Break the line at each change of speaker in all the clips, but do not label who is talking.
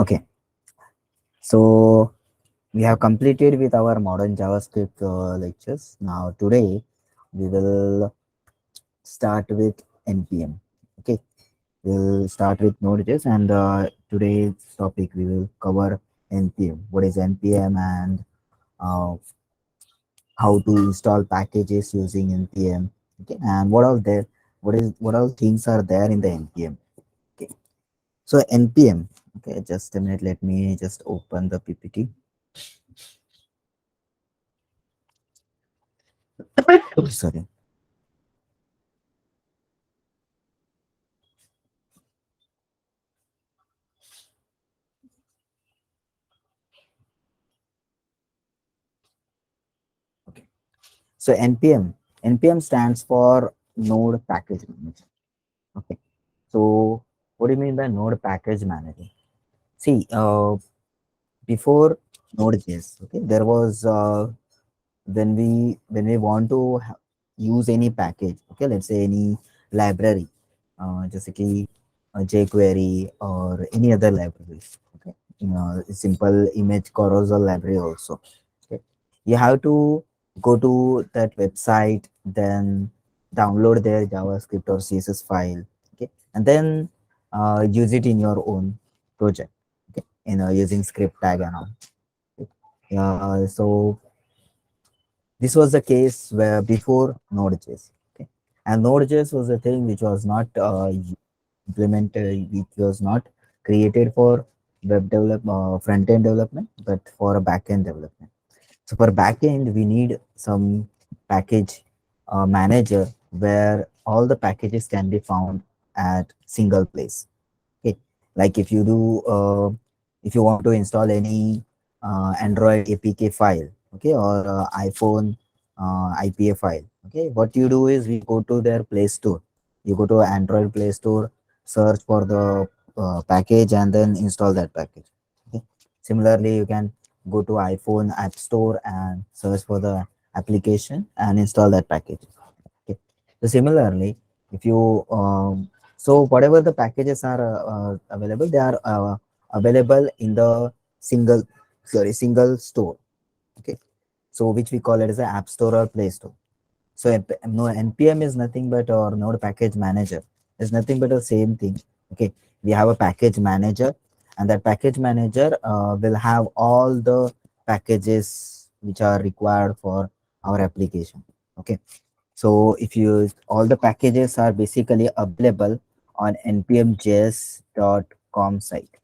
Okay, so we have completed with our modern JavaScript lectures. Now today we will start with NPM. Okay, we'll start with Node.js, and today's topic we will cover NPM. What is NPM and uh, how to install packages using NPM. Okay, and what all there? What all things are there in the NPM? Okay, so NPM. Okay, just a minute. Let me just open the PPT. Sorry. Okay. So NPM stands for Node Package Manager. Okay. So what do you mean by Node Package Manager? See, before Node.js, okay, there was when we want to use any package, okay, let's say any library, just like a jQuery or any other libraries, okay, simple image carousel library also. Okay, you have to go to that website, then download their JavaScript or CSS file, okay, and then use it in your own project, okay, using script tag and all. Okay. So this was the case where before Node.js, okay, and Node.js was a thing which was not implemented, which was not created for web development, front end development, but for a back end development. So for backend, we need some package manager where all the packages can be found at single place. Okay, like if you want to install any Android APK file, okay, or iPhone IPA file, okay, what you do is we go to their Play Store. You go to Android Play Store, search for the package, and then install that package. Okay. Similarly, you can go to iPhone App Store and search for the application and install that package. Okay. So similarly, if you so whatever the packages are available, they are available in the single store. Okay, so which we call it as an App Store or Play Store. So no, NPM is nothing but, or Node Package Manager is nothing but the same thing. Okay, we have a package manager, and that package manager will have all the packages which are required for our application. Okay, so if you all the packages are basically available on npmjs.com site.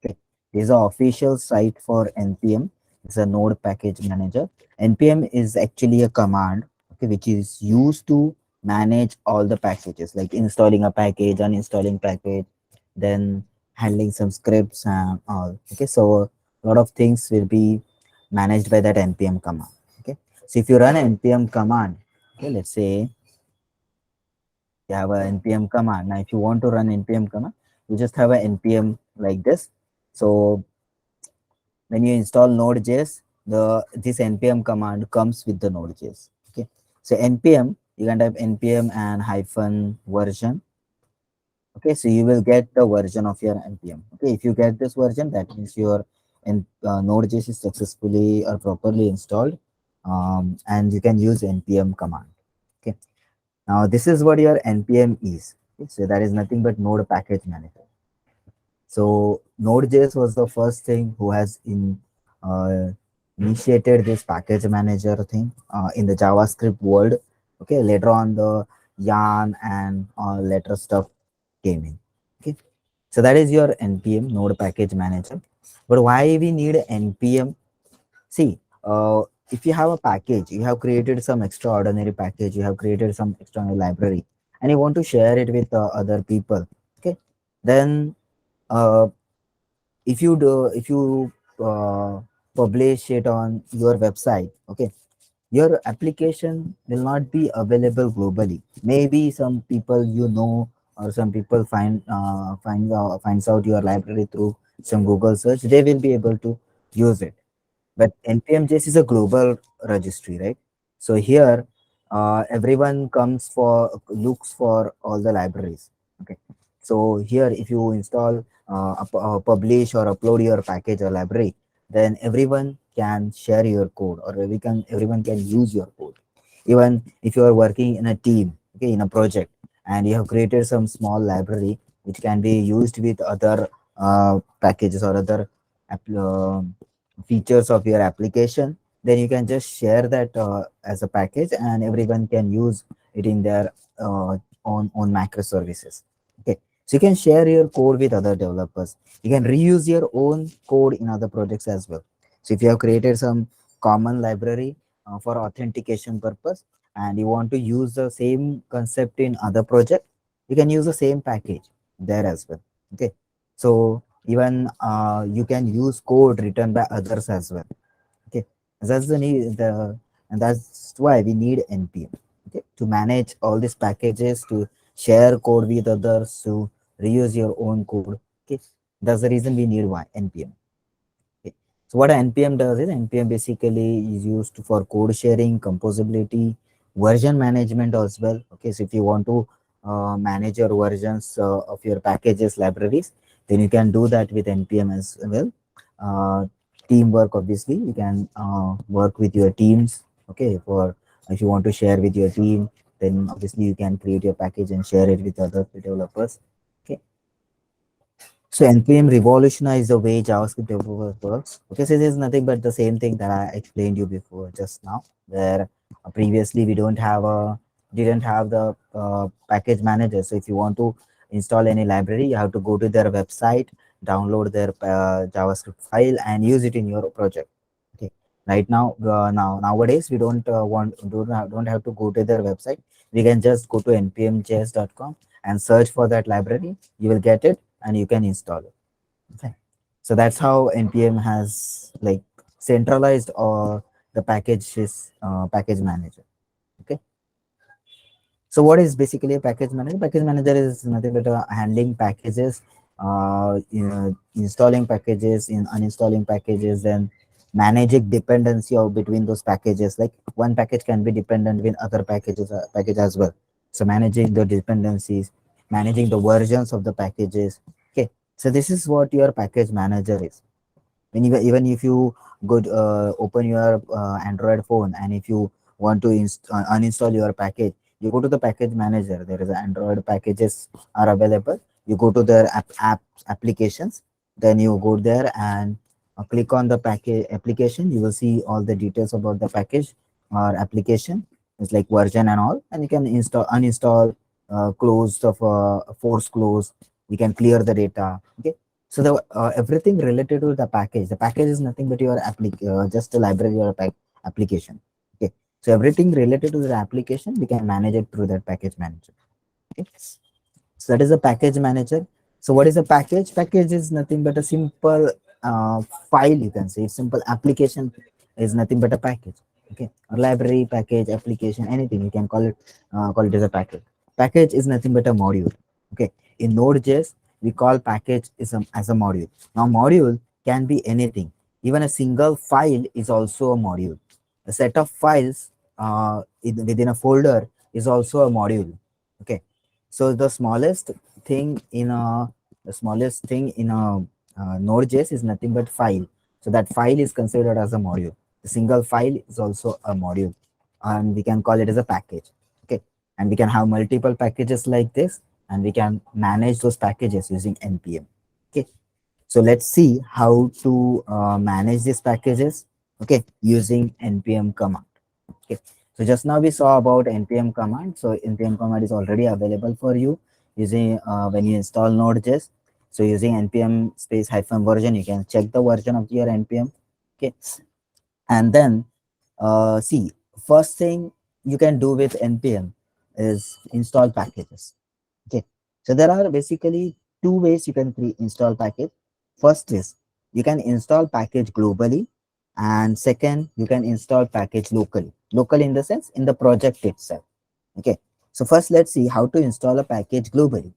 Okay. This is an official site for NPM. It's a node package manager. NPM is actually a command, okay, which is used to manage all the packages, like installing a package, uninstalling package, then handling some scripts and all. Okay, so a lot of things will be managed by that NPM command. Okay, so if you run NPM command, okay, let's say you have a npm command. Now if you want to run npm command, you just have a npm like this. So when you install node.js, the this npm command comes with the node.js. Okay, so npm, you can type npm and hyphen version. Okay, so you will get the version of your npm. Okay, if you get this version, that means your node.js is successfully or properly installed, and you can use npm command. Okay, now this is what your npm is. Okay, so that is nothing but node package manager. So Node.js was the first thing who has uh, initiated this package manager thing in the JavaScript world. Okay, later on the Yarn and later stuff came in. Okay, so that is your npm node package manager. But why we need npm? See, if you have a package, you have created some extraordinary package, you have created some external library, and you want to share it with other people. Okay, then uh, if you publish it on your website, okay, your application will not be available globally. Maybe some people or some people finds out your library through some Google search, they will be able to use it. But npm.js is a global registry, right? So here everyone looks for all the libraries. Okay, So here, if you install, publish or upload your package or library, then everyone can share your code, or everyone can use your code. Even if you are working in a team, okay, in a project, and you have created some small library which can be used with other packages or other features of your application, then you can just share that as a package, and everyone can use it in their own microservices. Okay, so you can share your code with other developers. You can reuse your own code in other projects as well. So if you have created some common library for authentication purpose, and you want to use the same concept in other project, you can use the same package there as well. Okay, so even you can use code written by others as well. Okay, that's the need, the and that's why we need NPM. Okay, to manage all these packages, to share code with others, to reuse your own code. Okay, that's the reason we need why NPM. Okay. So what NPM does is, NPM basically is used for code sharing, composability, version management as well. Okay, so if you want to manage your versions of your packages, libraries, then you can do that with NPM as well. Uh, Teamwork, obviously, you can work with your teams. Okay, for if you want to share with your team, then obviously you can create your package and share it with other developers. Okay, so NPM revolutionized the way JavaScript developer works. Okay, so this is nothing but the same thing that I explained you before just now, where previously we don't have a didn't have the package manager. So if you want to install any library, you have to go to their website, download their JavaScript file, and use it in your project. Okay, right now, nowadays we don't have to go to their website. We can just go to npmjs.com and search for that library. You will get it and you can install it. Okay. So that's how NPM has like centralized the packages package manager. Okay. So what is basically a package manager? Package manager is nothing but handling packages, installing packages, in uninstalling packages, and managing dependency of between those packages. Like one package can be dependent with other package as well. So managing the dependencies, managing the versions of the packages. Okay. So this is what your package manager is. When even if you go open your Android phone, and if you want to uninstall your package, you go to the package manager. There is Android packages are available. You go to their applications, then you go there and click on the package application. You will see all the details about the package or application. It's like version and all, and you can install, uninstall, close of force close. You can clear the data. Okay, so the everything related to the package. The package is nothing but your just a library or a application. Okay. So everything related to the application, we can manage it through that package manager. Okay. So that is a package manager. So what is a package? Package is nothing but a simple uh, file, you can say. Simple application is nothing but a package. Okay. A library, package, application, anything you can call it as a package. Package is nothing but a module. Okay. In Node.js, we call package as a module. Now module can be anything. Even a single file is also a module. A set of files within a folder is also a module. Okay, so the smallest thing in a Node.js is nothing but file. So that file is considered as a module. The single file is also a module, and we can call it as a package. Okay, and we can have multiple packages like this, and we can manage those packages using npm. Okay, so let's see how to manage these packages. Okay, using npm command. Okay, so just now we saw about npm command. So npm command is already available for you using when you install Node.js. So using npm space hyphen version, you can check the version of your npm. Okay, and then see, first thing you can do with npm is install packages. Okay, so there are basically two ways you can install package. First is you can install package globally, and second you can install package locally. Local in the sense in the project itself. Okay, so first let's see how to install a package globally.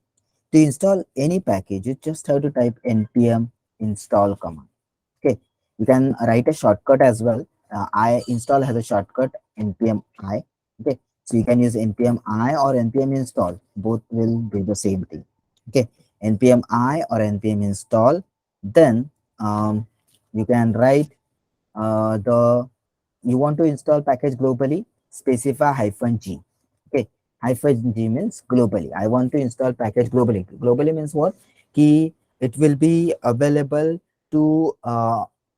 To install any package, you just have to type npm install command. Okay, you can write a shortcut as well. I install has a shortcut npm I. Okay, so you can use npm I or npm install. Both will do the same thing. Okay, npm I or npm install. Then you can write the you want to install package globally, specify -g. Okay, -g means globally. I want to install package globally. Globally means what? Key it will be available to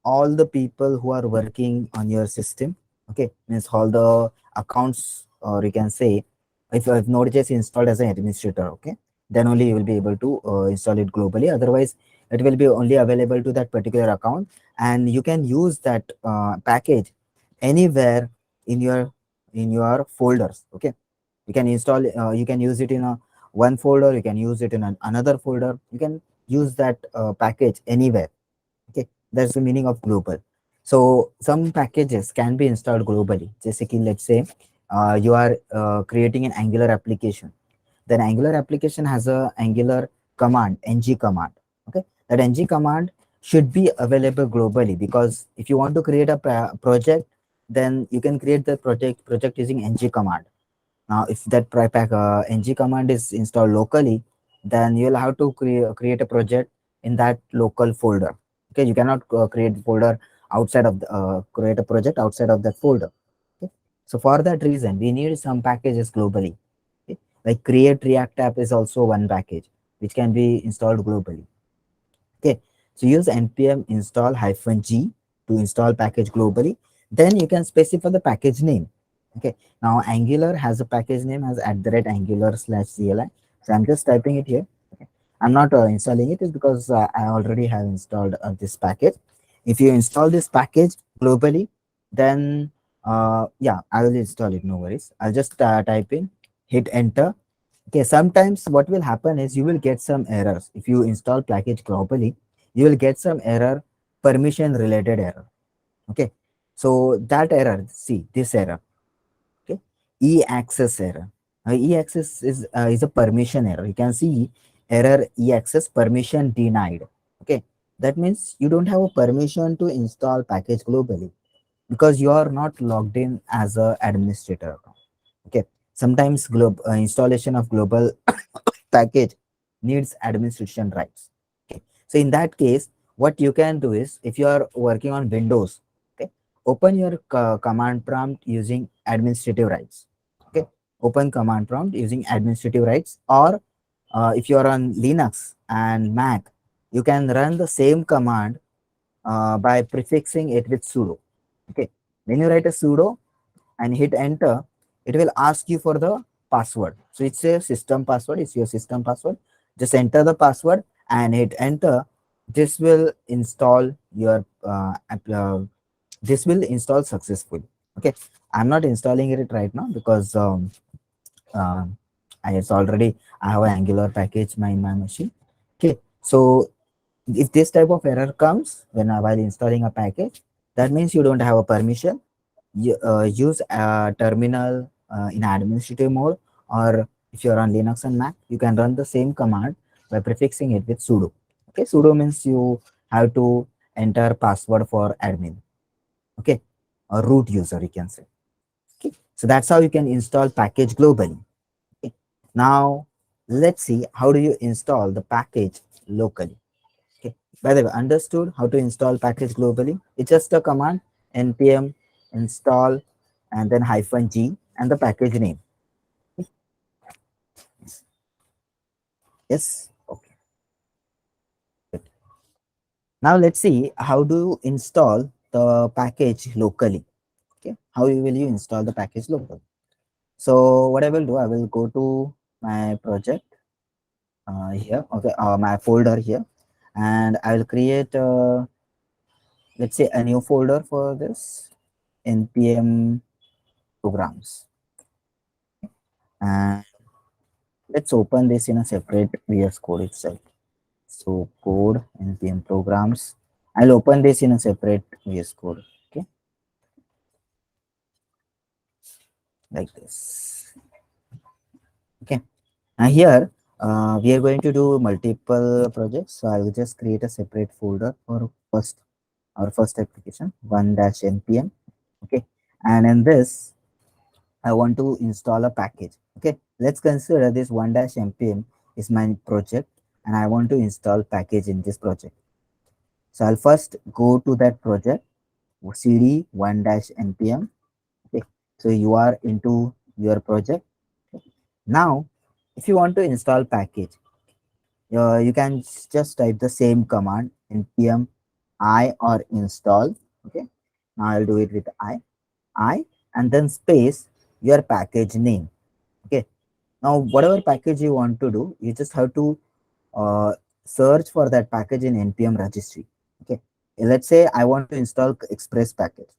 all the people who are working on your system. Okay, means all the accounts, or you can say if Node.js installed as an administrator, okay, then only you will be able to install it globally. Otherwise, it will be only available to that particular account, and you can use that package anywhere in your folders. Okay, you can install you can use it in a one folder, you can use it in another folder, you can use that package anywhere. Okay, that's the meaning of global. So some packages can be installed globally. Just like, let's say you are creating an Angular application. Then Angular application has a Angular command, ng command. Okay, that ng command should be available globally, because if you want to create a project, then you can create the project using ng command. Now, if that ng command is installed locally, then you'll have to create a project in that local folder. Okay, you cannot create a project outside of that folder. Okay, so for that reason, we need some packages globally. Okay? Like create React app is also one package which can be installed globally. Okay, so use npm install -g to install package globally. Then you can specify the package name. Okay, now Angular has a package name as @angular/cli. So I'm just typing it here. Okay, I'm not installing it, is because I already have installed this package. If you install this package globally, then yeah, I will install it. No worries. I'll just type in, hit enter. Okay, sometimes what will happen is you will get some errors. If you install package globally, you will get some error, permission related error. Okay, so that error, see this error. Okay, e-access error. E-access is a permission error. You can see error e-access permission denied. Okay, that means you don't have a permission to install package globally because you are not logged in as a administrator. Okay, sometimes installation of global package needs administration rights. Okay, so in that case, what you can do is, if you are working on Windows, okay, open your command prompt using administrative rights. Okay, open command prompt using administrative rights. Or if you are on Linux and Mac, you can run the same command by prefixing it with sudo. Okay, when you write a sudo and hit enter, it will ask you for the password. So it's a system password, it's your system password. Just enter the password and hit enter. This will install your this will install successfully. Okay, I'm not installing it right now because uh, it's already, I have an Angular package in my machine. Okay, so if this type of error comes while installing a package, that means you don't have a permission. Use a terminal in administrative mode, or if you're on Linux and Mac, you can run the same command by prefixing it with sudo. Okay, sudo means you have to enter password for admin. Okay, or root user, you can say. Okay, so that's how you can install package globally. Okay, now let's see how do you install the package locally. Okay, by the way, understood how to install package globally? It's just a command, npm install and then -g and the package name. Yes. Okay. Good. Now let's see how do you install the package locally. Okay, how will you install the package locally? So what I will do, I will go to my project here. Okay, my folder here, and I will create let's say a new folder for this, npm programs. And let's open this in a separate VS Code itself. So code npm programs. I'll open this in a separate VS Code. Okay, like this. Okay. Now here we are going to do multiple projects. So I will just create a separate folder for our first application, one-npm. Okay. And in this, I want to install a package. Okay. Let's consider this one-npm is my project. and I want to install package in this project. So I'll first go to that project, cd 1-npm. Okay. So you are into your project. Okay. Now, if you want to install package, you can just type the same command npm I or install. Okay. Now I'll do it with I, and then space your package name. Okay. Now, whatever package you want to do, you just have to uh, search for that package in npm registry. Okay. Let's say I want to install express package.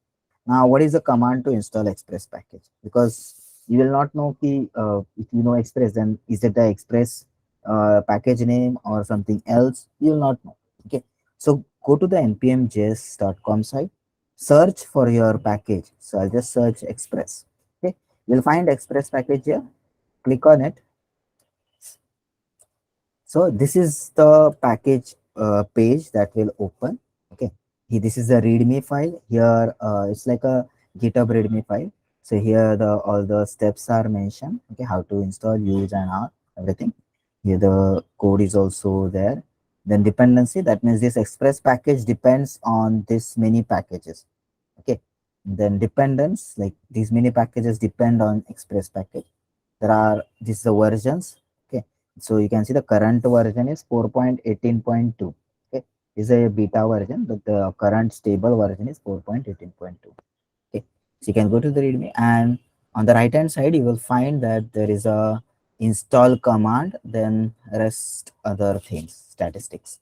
Now, what is the command to install express package? Because you will not know if you know express, then is it the express package name or something else? You will not know. Okay. So go to the npmjs.com site, search for your package. So I'll just search express. Okay. You'll find express package here. Click on it. So this is the package page that will open. Okay, this is the README file. Here it's like a GitHub README file. So here the all the steps are mentioned. Okay, how to install, use, and all everything. Here the code is also there. Then dependency, that means this express package depends on this many packages. Okay, then dependence, like these many packages depend on express package. There are these the versions. Okay, so you can see the current version is 4.18.2. Okay, this is a beta version, but the current stable version is 4.18.2. Okay, so you can go to the readme, and on the right hand side you will find that there is a install command, then rest other things, statistics.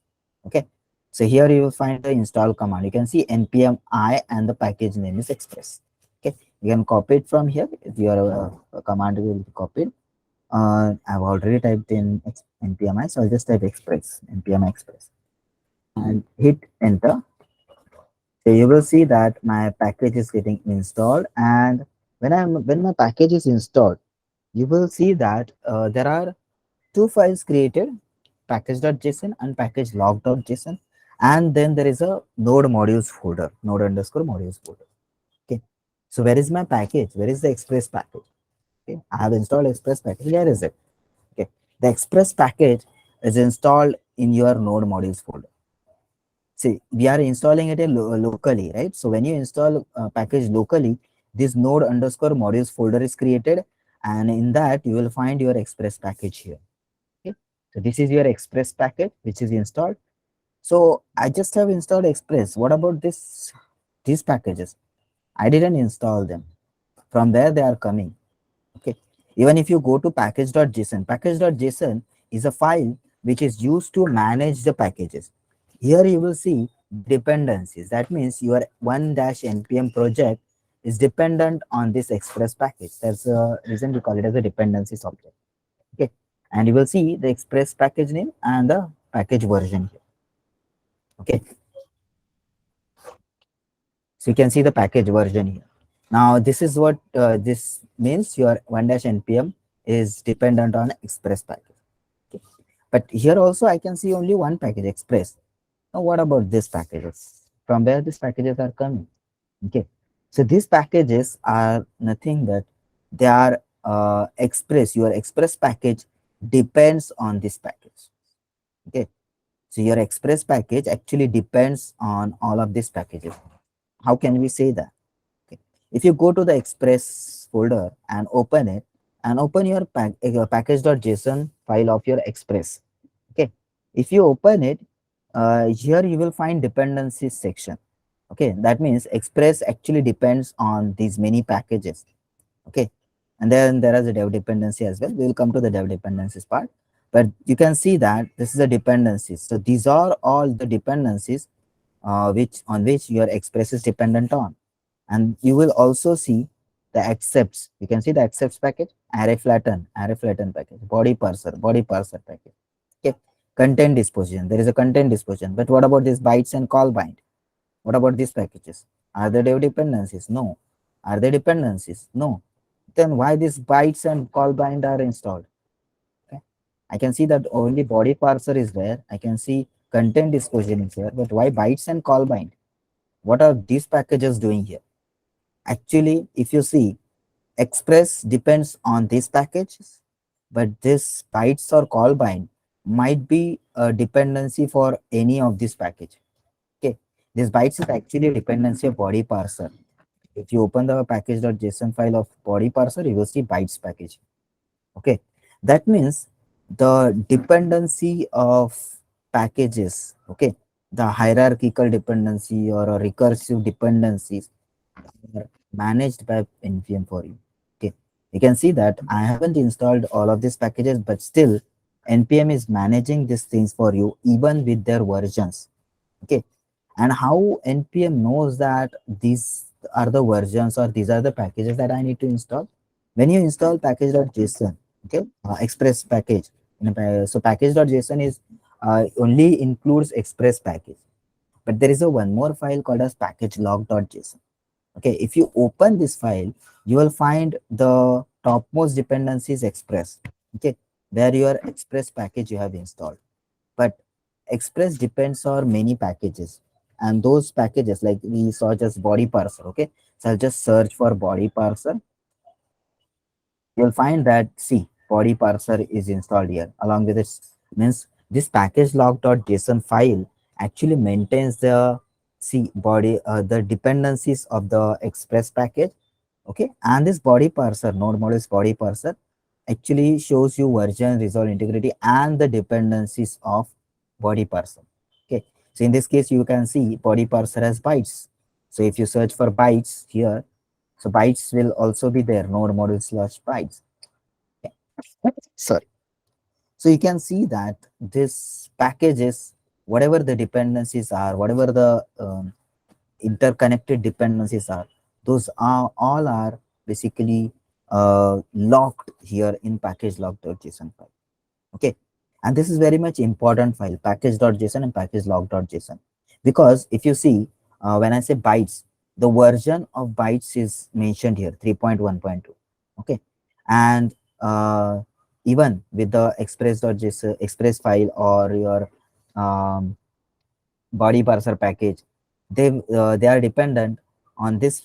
Okay, so here you will find the install command. You can see npm I and the package name is express. Okay, you can copy it from here. Your command will be copied. I've already typed in npm I, so I'll just type express, npm express, and hit enter. So you will see that my package is getting installed, and when my package is installed, you will see that there are two files created, package.json and package log.json, and then there is a node modules folder, node underscore modules folder. Okay, so where is my package? Where is the express package? Okay, I have installed express package. Where is it? Okay, the express package is installed in your node modules folder. See, we are installing it locally, right? So when you install a package locally, this node underscore modules folder is created, and in that you will find your express package here. Okay, so this is your express package which is installed. So I just have installed express. What about these packages? I didn't install them. From there they are coming. Okay, even if you go to package.json is a file which is used to manage the packages. Here you will see dependencies. That means your 1-npm project is dependent on this express package. That's the reason we call it as a dependencies object. Okay, and you will see the express package name and the package version here. Okay, so you can see the package version here. Now this is what this means. Your 1-npm is dependent on express package. Okay. But here also I can see only one package, express. Now what about these packages? From where these packages are coming? Okay, so these packages are nothing but they are express. Your express package depends on this package. Okay, so your express package actually depends on all of these packages. How can we say that? Okay. If you go to the express folder and open your package.json file of your express. Okay, if you open it, here you will find dependencies section. Okay, that means express actually depends on these many packages. Okay, and then there is a dev dependency as well. We will come to the dev dependencies part, but you can see that this is a dependencies. So these are all the dependencies which your express is dependent on. And you will also see the accepts. You can see the accepts package, array flatten package, body parser package. Okay, content disposition, there is a content disposition. But what about these bytes and call bind? What about these packages? Are they dev dependencies? No. Are they dependencies? No. Then why these bytes and call bind are installed? Okay, I can see that only body parser is there. I can see content disposition is here, but why bytes and call bind? What are these packages doing here? Actually, if you see, express depends on these packages, but this bytes or call bind might be a dependency for any of this package. Okay, this bytes is actually a dependency of body parser. If you open the package.json file of body parser, you will see bytes package. Okay, that means the dependency of packages, okay, the hierarchical dependency or a recursive dependencies are managed by npm for you. Okay, you can see that I haven't installed all of these packages, but still npm is managing these things for you even with their versions. Okay, and how npm knows that these are the versions or these are the packages that I need to install? When you install package.json, okay, express package so package.json is only includes express package, but there is a one more file called as package log.json. Okay, if you open this file, you will find the topmost dependencies express. Okay, where your express package you have installed, but express depends on many packages, and those packages like we saw just body parser. Okay, so I'll just search for body parser. You'll find that see body parser is installed here along with this. Means this package log.json file actually maintains the see body the dependencies of the express package. Okay, and this body parser node modules body parser actually shows you version resolve integrity and the dependencies of body parser. Okay, so in this case you can see body parser as bytes. So if you search for bytes here, so bytes will also be there, node module slash bytes. Okay. Sorry. So you can see that this package is whatever the dependencies are, whatever the interconnected dependencies are, those are all are basically locked here in package log.json file. Okay, and this is very much important file, package.json and package log.json, because if you see when I say bytes, the version of bytes is mentioned here 3.1.2. Okay, and even with the express.json express file or your um, body parser package, they are dependent on this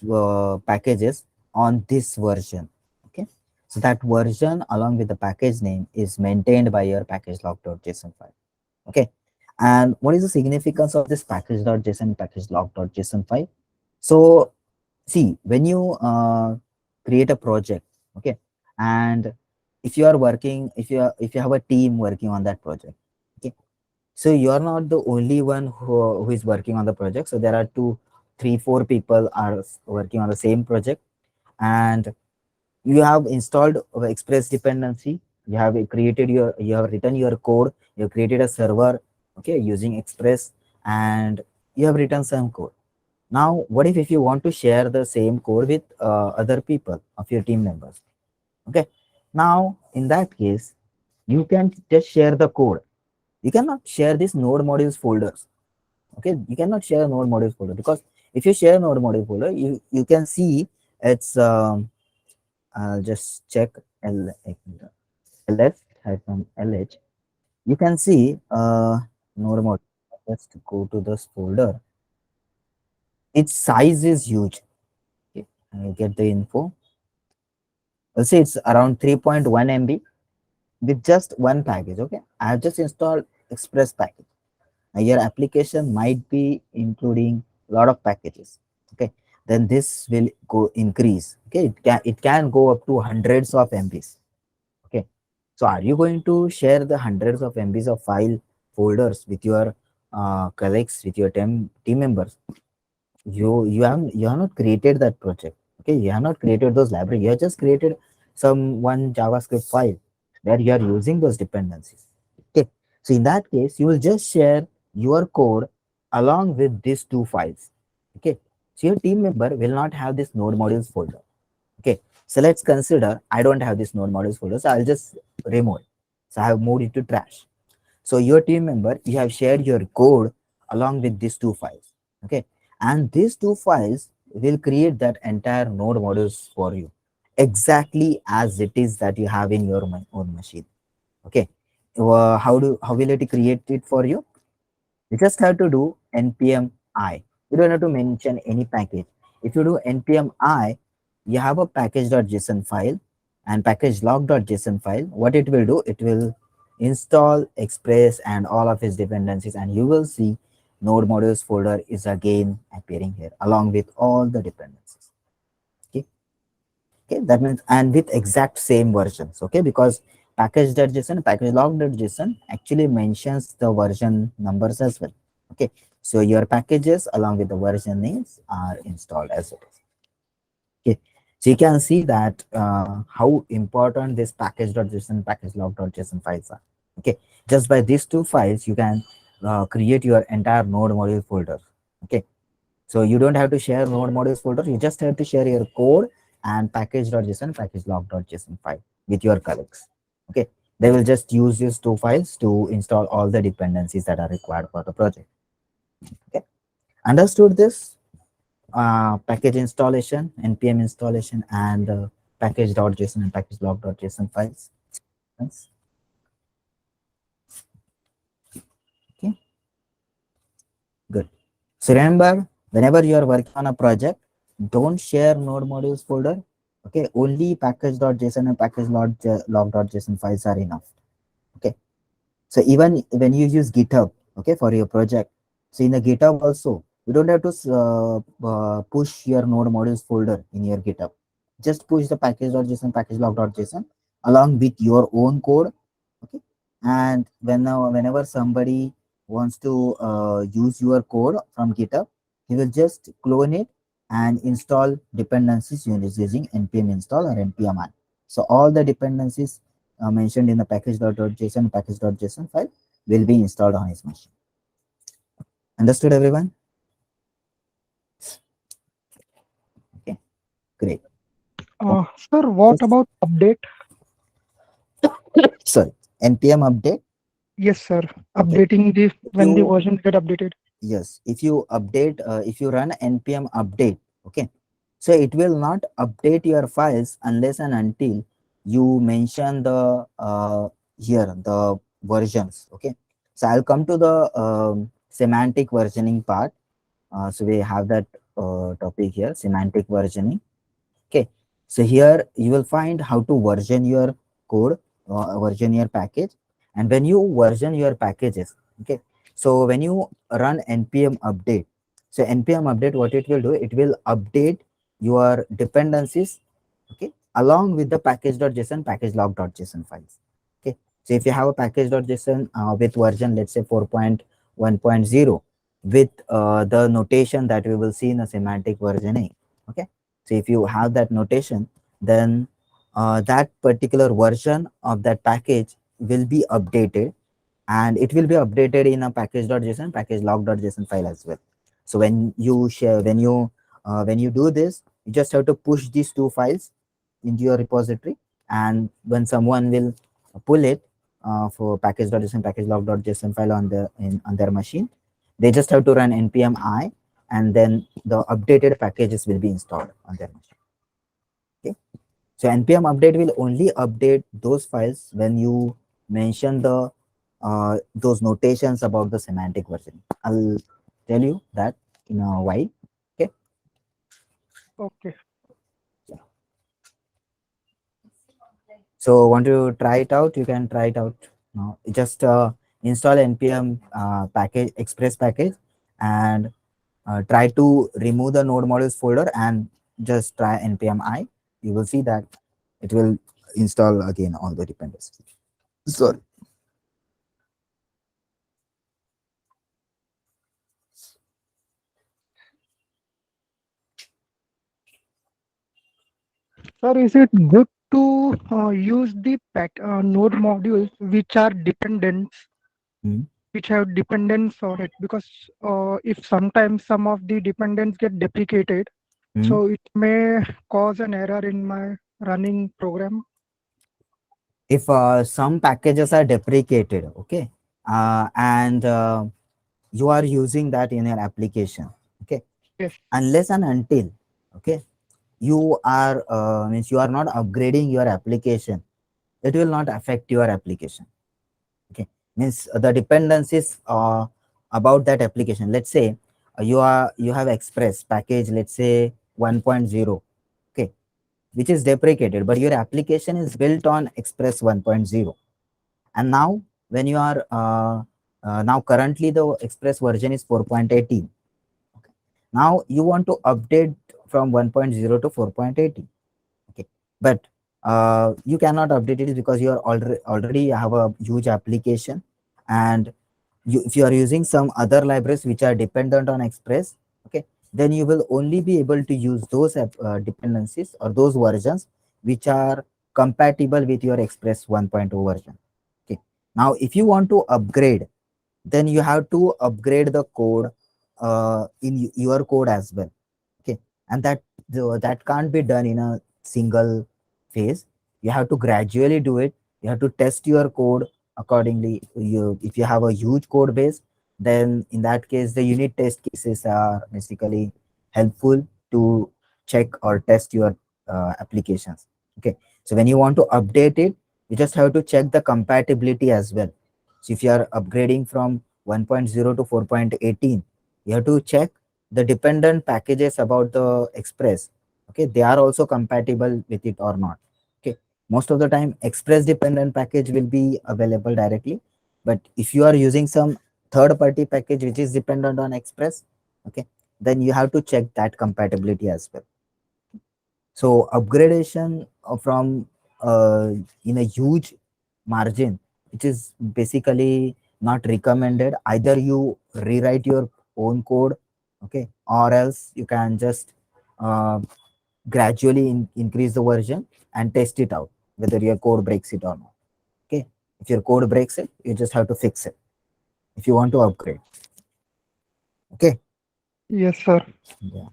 packages on this version. Okay, so that version along with the package name is maintained by your package log.json file. Okay, and what is the significance of this package.json package log.json file? So see, when you create a project, okay, and if you are working, if you have a team working on that project, okay, so you are not the only one who is working on the project. So there are two, three, four people are working on the same project, and you have installed express dependency. You have created your, you have written your code. You have created a server, okay, using express, and you have written some code. Now, what if you want to share the same code with other people of your team members? Okay. Now, in that case, you can just share the code. You cannot share this node modules folders. Okay, you cannot share node modules folder, because if you share node module folder, you can see it's I'll just check ls hyphen lh. You can see node module. Let's go to this folder. Its size is huge. Okay, I get the info. Let's say it's around 3.1 MB with just one package. Okay, I have just installed express package. Your application might be including a lot of packages. Okay, then this will go increase. Okay, it can go up to hundreds of MBs. Okay, so are you going to share the hundreds of MBs of file folders with your colleagues, with your team members? You have not created that project. Okay, you have not created those libraries. You have just created some one JavaScript file where you are using those dependencies. Okay, so in that case, you will just share your code along with these two files. Okay, so your team member will not have this node modules folder. Okay, so let's consider I don't have this node modules folder, so I'll just remove it. So I have moved it to trash. So your team member, you have shared your code along with these two files. Okay, and these two files will create that entire node modules for you, exactly as it is that you have in your own machine. Okay, how will it create it for you? You just have to do npm I. You don't have to mention any package. If you do npm I, you have a package.json file and package log.json file. What it will do, it will install Express and all of its dependencies, and you will see node modules folder is again appearing here along with all the dependencies. Okay, okay, that means, and with exact same versions. Okay, because package.json, package log.json actually mentions the version numbers as well. Okay, so your packages along with the version names are installed as it is. Okay, so you can see that how important this package.json, package log.json files are. Okay, just by these two files, you can create your entire node module folder. Okay, so you don't have to share node modules folder. You just have to share your code and package.json, package log.json file with your colleagues. Okay, they will just use these two files to install all the dependencies that are required for the project. Okay, understood this? Package installation, npm installation, and package.json and package log.json files. Yes. Okay, good. So remember, whenever you are working on a project, don't share node modules folder. Okay, only package.json and package log.json files are enough. Okay, so even when you use GitHub, okay, for your project, so in the GitHub also, you don't have to push your node modules folder in your GitHub. Just push the package.json, package log.json along with your own code. Okay, and whenever somebody wants to use your code from GitHub, he will just clone it and install dependencies using npm install or npm i. So all the dependencies mentioned in the package.json package.json file will be installed on his machine. Understood, everyone? Okay, great.
Sir, what
Just
about update?
sorry, npm update.
Yes, sir.
Okay,
Updating the
if
when the
you
versions get updated.
yes, if you update, if you run npm update, okay, so it will not update your files unless and until you mention the here the versions. Okay, so I'll come to the semantic versioning part. So we have that topic here, semantic versioning. Okay, so here you will find how to version your code, version your package, and when you version your packages, okay, so when you run npm update, so npm update, what it will do, it will update your dependencies, okay, along with the package.json, package log.json files. Okay, so if you have a package.json with version, let's say 4.1.0, with the notation that we will see in a semantic versioning. Okay, so if you have that notation, then that particular version of that package will be updated, and it will be updated in a package.json, package log.json file as well. So when you share, when you do this, you just have to push these two files into your repository, and when someone will pull it for package.json, package log.json file on on their machine, they just have to run npm i, and then the updated packages will be installed on their machine. Okay, so npm update will only update those files when you mention the those notations about the semantic version. I'll tell you that in a while. Okay,
Okay.
so want to try it out, you can try it out now. Just install npm package, express package, and try to remove the node modules folder and just try npm i. You will see that it will install again all the dependencies. Sorry.
Sir, is it good to use the node modules which are dependents,
Hmm.
which have dependents on it? Because if sometimes some of the dependents get deprecated,
Hmm.
so it may cause an error in my running program.
If some packages are deprecated, okay, and you are using that in your application, okay,
Yes.
unless and until, okay, you are means you are not upgrading your application, it will not affect your application. Okay, means the dependencies about that application, let's say you have express package, let's say 1.0, okay, which is deprecated, but your application is built on express 1.0, and now when you are now currently the Express version is 4.18. Okay. Now you want to update from 1.0 to 4.18. Okay, but you cannot update it because you are already have a huge application, and if you are using some other libraries which are dependent on Express, okay, then you will only be able to use those dependencies or those versions which are compatible with your Express 1.0 version. Okay, now if you want to upgrade, then you have to upgrade the code in your code as well. Okay, and that can't be done in a single phase. You have to gradually do it. You have to test your code accordingly. If you have a huge code base, then in that case the unit test cases are basically helpful to check or test your applications. Okay, so when you want to update it, you just have to check the compatibility as well. So if you are upgrading from 1.0 to 4.18, you have to check the dependent packages about the Express. Okay, they are also compatible with it or not. Okay, most of the time Express dependent package will be available directly, but if you are using some third party package which is dependent on Express, okay, then you have to check that compatibility as well. So upgradation from in a huge margin, which is basically not recommended. Either you rewrite your own code, okay, or else you can just uh, gradually increase the version and test it out whether your code breaks it or not. Okay, if your code breaks it, you just have to fix it if you want to upgrade. Okay,
Yes, sir.
yeah.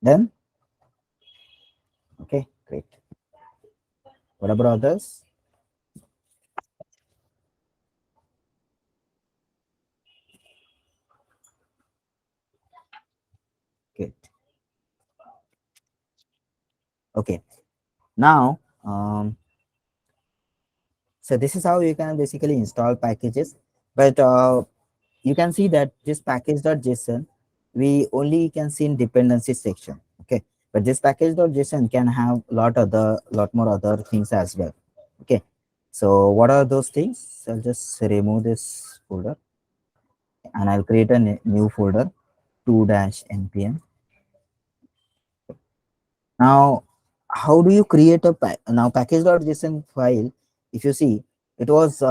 Then okay, great. What about others? Okay, okay. Now so this is how you can basically install packages, but you can see that this package.json we only can see in dependency section. Okay, but this package.json can have lot more other things as well. Okay, so what are those things? I'll just remove this folder and I'll create a new folder, 2-npm. Now, how do you create a now package.json file? If you see, it was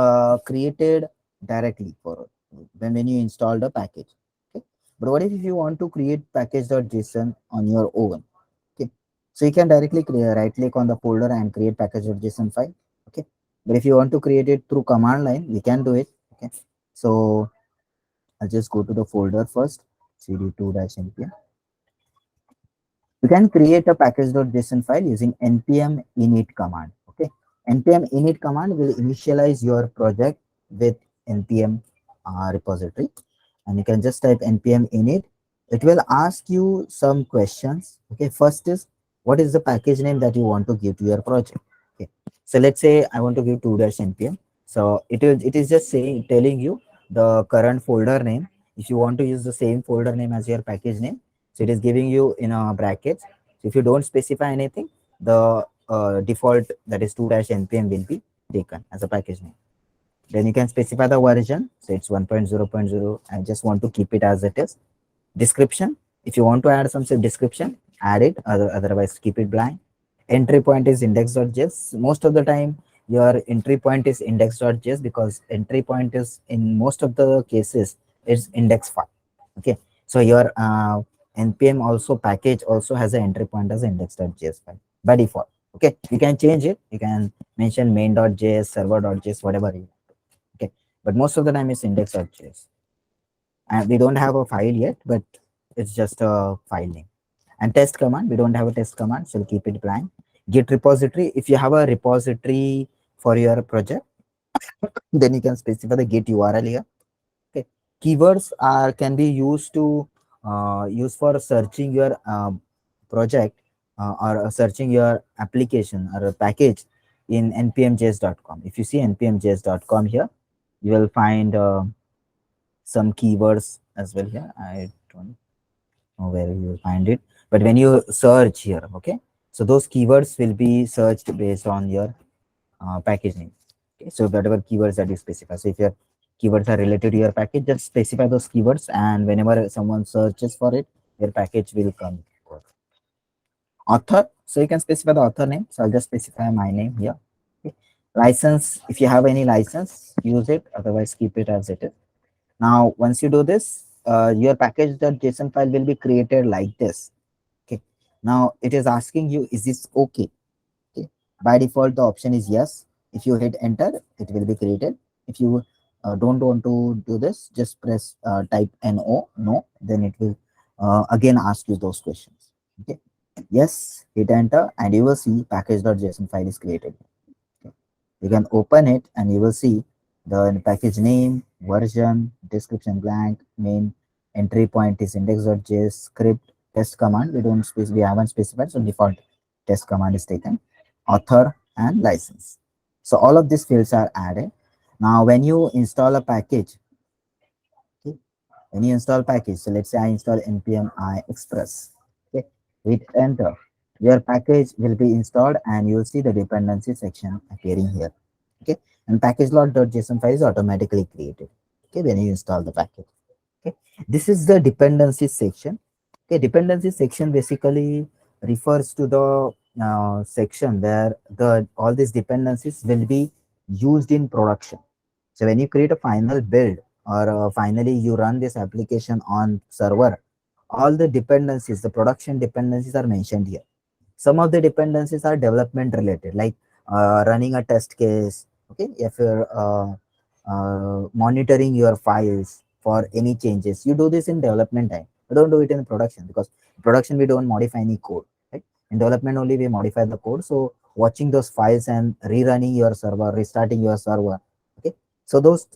created directly for when you install the package. Okay, but what if you want to create package.json on your own? Okay, so you can directly right click on the folder and create package.json file. Okay, but if you want to create it through command line, we can do it. Okay, so I'll just go to the folder first, cd2-npm. You can create a package.json file using npm init command. Okay, npm init command will initialize your project with npm repository, and you can just type npm init. It will ask you some questions. Okay, first is what is the package name that you want to give to your project. Okay, so let's say I want to give 2-npm. So it is just saying telling you the current folder name. If you want to use the same folder name as your package name, so it is giving you in a brackets. So if you don't specify anything, the default, that is 2-npm, will be taken as a package name. Then you can specify the version. So it's 1.0.0. I just want to keep it as it is. Description. If you want to add some description, add it. Otherwise, keep it blank. Entry point is index.js. Most of the time, your entry point is index.js because entry point is in most of the cases is index file. Okay, so your npm also package also has an entry point as index.js file by default. Okay, you can change it. You can mention main.js, server.js, whatever you want. Okay, but most of the time it's index.js, and we don't have a file yet, but it's just a file name. And test command, we don't have a test command, so we'll keep it blank. Git repository, if you have a repository for your project, then you can specify the git URL here. Okay. Keywords are can be used to use for searching your project or searching your application or a package in npmjs.com. If you see npmjs.com here, you will find some keywords as well here. I don't know where you will find it, but when you search here, okay, so those keywords will be searched based on your package name. Okay, so whatever keywords that you specify. So if your keywords are related to your package, just specify those keywords, and whenever someone searches for it, your package will come. Author, so you can specify the author name. So I'll just specify my name here. Okay. License, if you have any license, use it. Otherwise, keep it as it is. Now, once you do this, your package.json file will be created like this. Okay. Now it is asking you, is this okay? Okay. By default, the option is yes. If you hit enter, it will be created. If you don't want to do this, just press type no, then it will again ask you those questions. Okay. Yes, hit enter, and you will see package.json file is created. Okay. You can open it and you will see the package name, version, description blank, main entry point is index.js, script, test command. We haven't specified, so default test command is taken, author and license. So all of these fields are added. Now when you install a package, okay, when you install package, so let's say I install npm I express, okay, hit enter, your package will be installed and you'll see the dependency section appearing here. Okay, and package log.json file is automatically created, okay, when you install the package. Okay, this is the dependency section. Okay, dependency section basically refers to the section where the all these dependencies will be used in production. So when you create a final build or finally you run this application on server, all the dependencies, the production dependencies are mentioned here. Some of the dependencies are development related, like running a test case. Okay, if you're monitoring your files for any changes, you do this in development time. You don't do it in production, because production we don't modify any code. Right? In development only we modify the code. So watching those files and rerunning your server, restarting your server. Okay, so those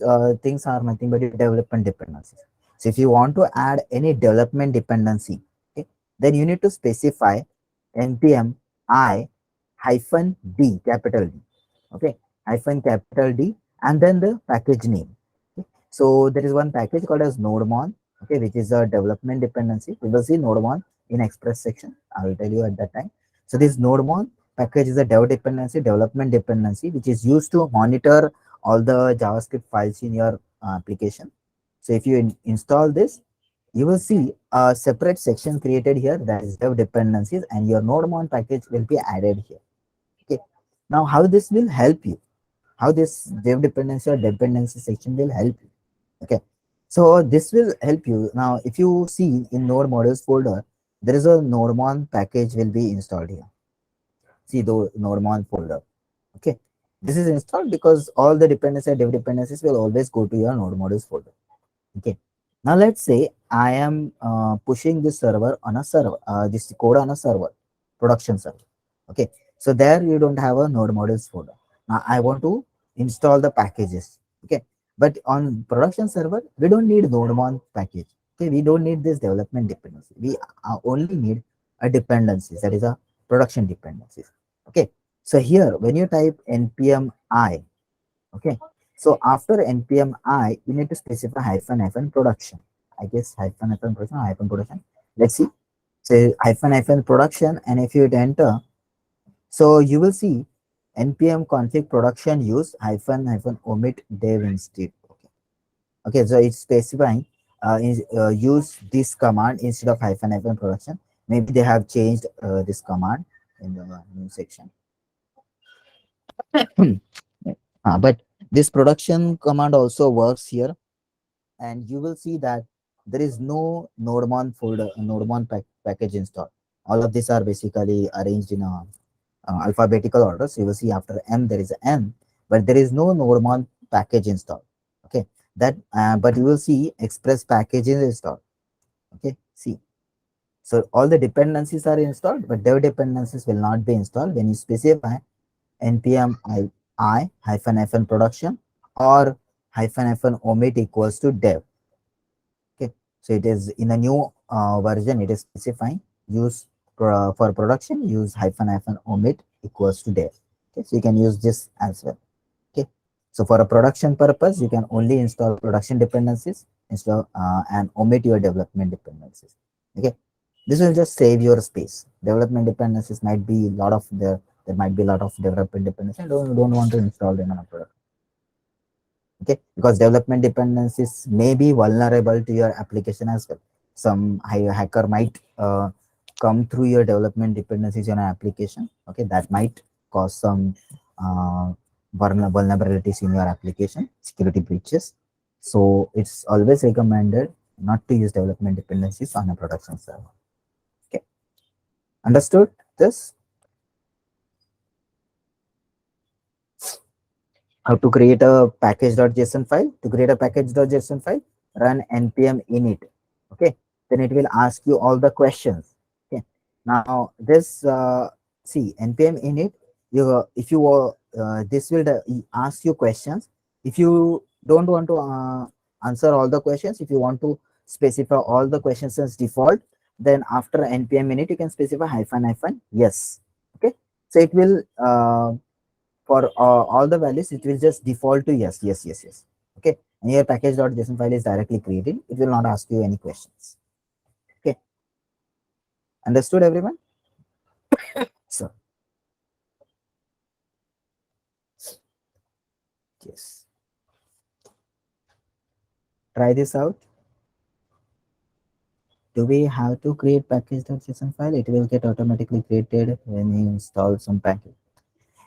things are nothing but development dependencies. So if you want to add any development dependency, okay, then you need to specify npm I hyphen d, capital D, okay, hyphen capital D, and then the package name. Okay. So there is one package called as nodemon, okay, which is a development dependency. We will see nodemon in express section. I will tell you at that time. So this nodemon package is a dev dependency, development dependency, which is used to monitor all the JavaScript files in your application. So if you install this, you will see a separate section created here, that is dev dependencies, and your nodemon package will be added here. Okay. Now how this will help you, how this dev dependency or dependency section will help you. Okay, so this will help you. Now if you see in node modules folder, there is a nodemon package will be installed here. See the nodemon folder. Okay, this is installed because all the dependencies, dev dependencies will always go to your node modules folder. Okay, now let's say I am pushing this server on a server, this code on a server, production server. Okay, so there you don't have a node modules folder. Now I want to install the packages. Okay, but on production server we don't need nodemon package. Okay, we don't need this development dependency. We only need a dependency, that is a production dependencies. Okay, so here when you type npm I, okay, so after npm I, you need to specify hyphen production. I guess hyphen production, hyphen production. Let's see. Say hyphen production, and if you hit enter, so you will see npm config production use hyphen omit dev instead. Okay. Okay, so it's specifying use this command instead of hyphen production. Maybe they have changed this command in the new section. But this production command also works here, and you will see that there is no nodemon folder, nodemon package installed. All of these are basically arranged in a alphabetical order. So you will see after M there is a M, but there is no nodemon package installed. Okay, that but you will see express package is installed. Okay, see, So all the dependencies are installed, but dev dependencies will not be installed when you specify npm I hyphen hyphen production or hyphen hyphen omit equals to dev. Okay, so it is in a new version, it is specifying use for production, use hyphen hyphen omit equals to dev. Okay, so you can use this as well. Okay, so for a production purpose, you can only install production dependencies, install and omit your development dependencies. Okay, this will just save your space. Development dependencies might be a lot of there might be a lot of development dependencies. Don't want to install them on a product. Okay, because development dependencies may be vulnerable to your application as well. Some hacker might come through your development dependencies on an application. Okay, that might cause some uh, vulnerabilities in your application, security breaches. So it's always recommended not to use development dependencies on a production server. Okay, understood this? How to create a package.json file? To create a package.json file, run npm init. Okay, then it will ask you all the questions. Okay, now this see npm init. You if you this will ask you questions. If you don't want to answer all the questions, if you want to specify all the questions as default, then after npm init you can specify hyphen hyphen yes. Okay, so it will for all the values, it will just default to yes, yes, yes, yes. Okay, and your package.json file is directly created. It will not ask you any questions. Okay, understood, everyone? So, yes, try this out. Do we have to create package.json file? It will get automatically created when you install some package.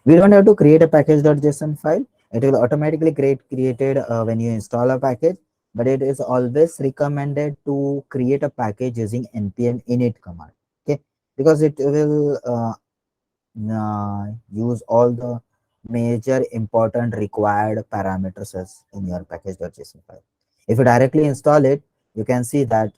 We don't have to create a package.json file. It will automatically created when you install a package, but it is always recommended to create a package using npm init command. Okay, because it will use all the major important required parameters as in your package.json file. If you directly install it, you can see that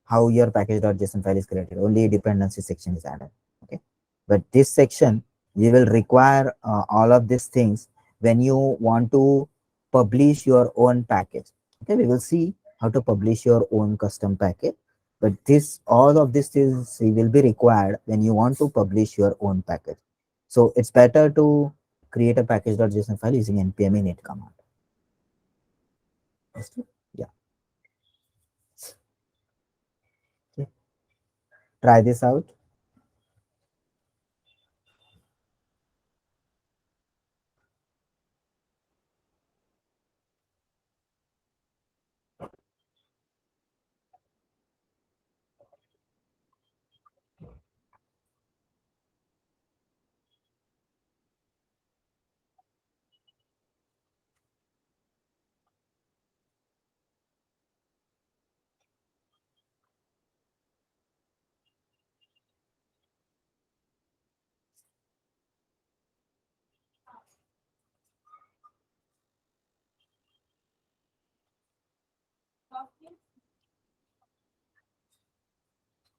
how your package.json file is created. Only dependency section is added. Okay, but this section you will require all of these things when you want to publish your own package. Okay, we will see how to publish your own custom package, but this all of this is will be required when you want to publish your own package. So it's better to create a package.json file using npm init command. Yeah, okay. Try this out.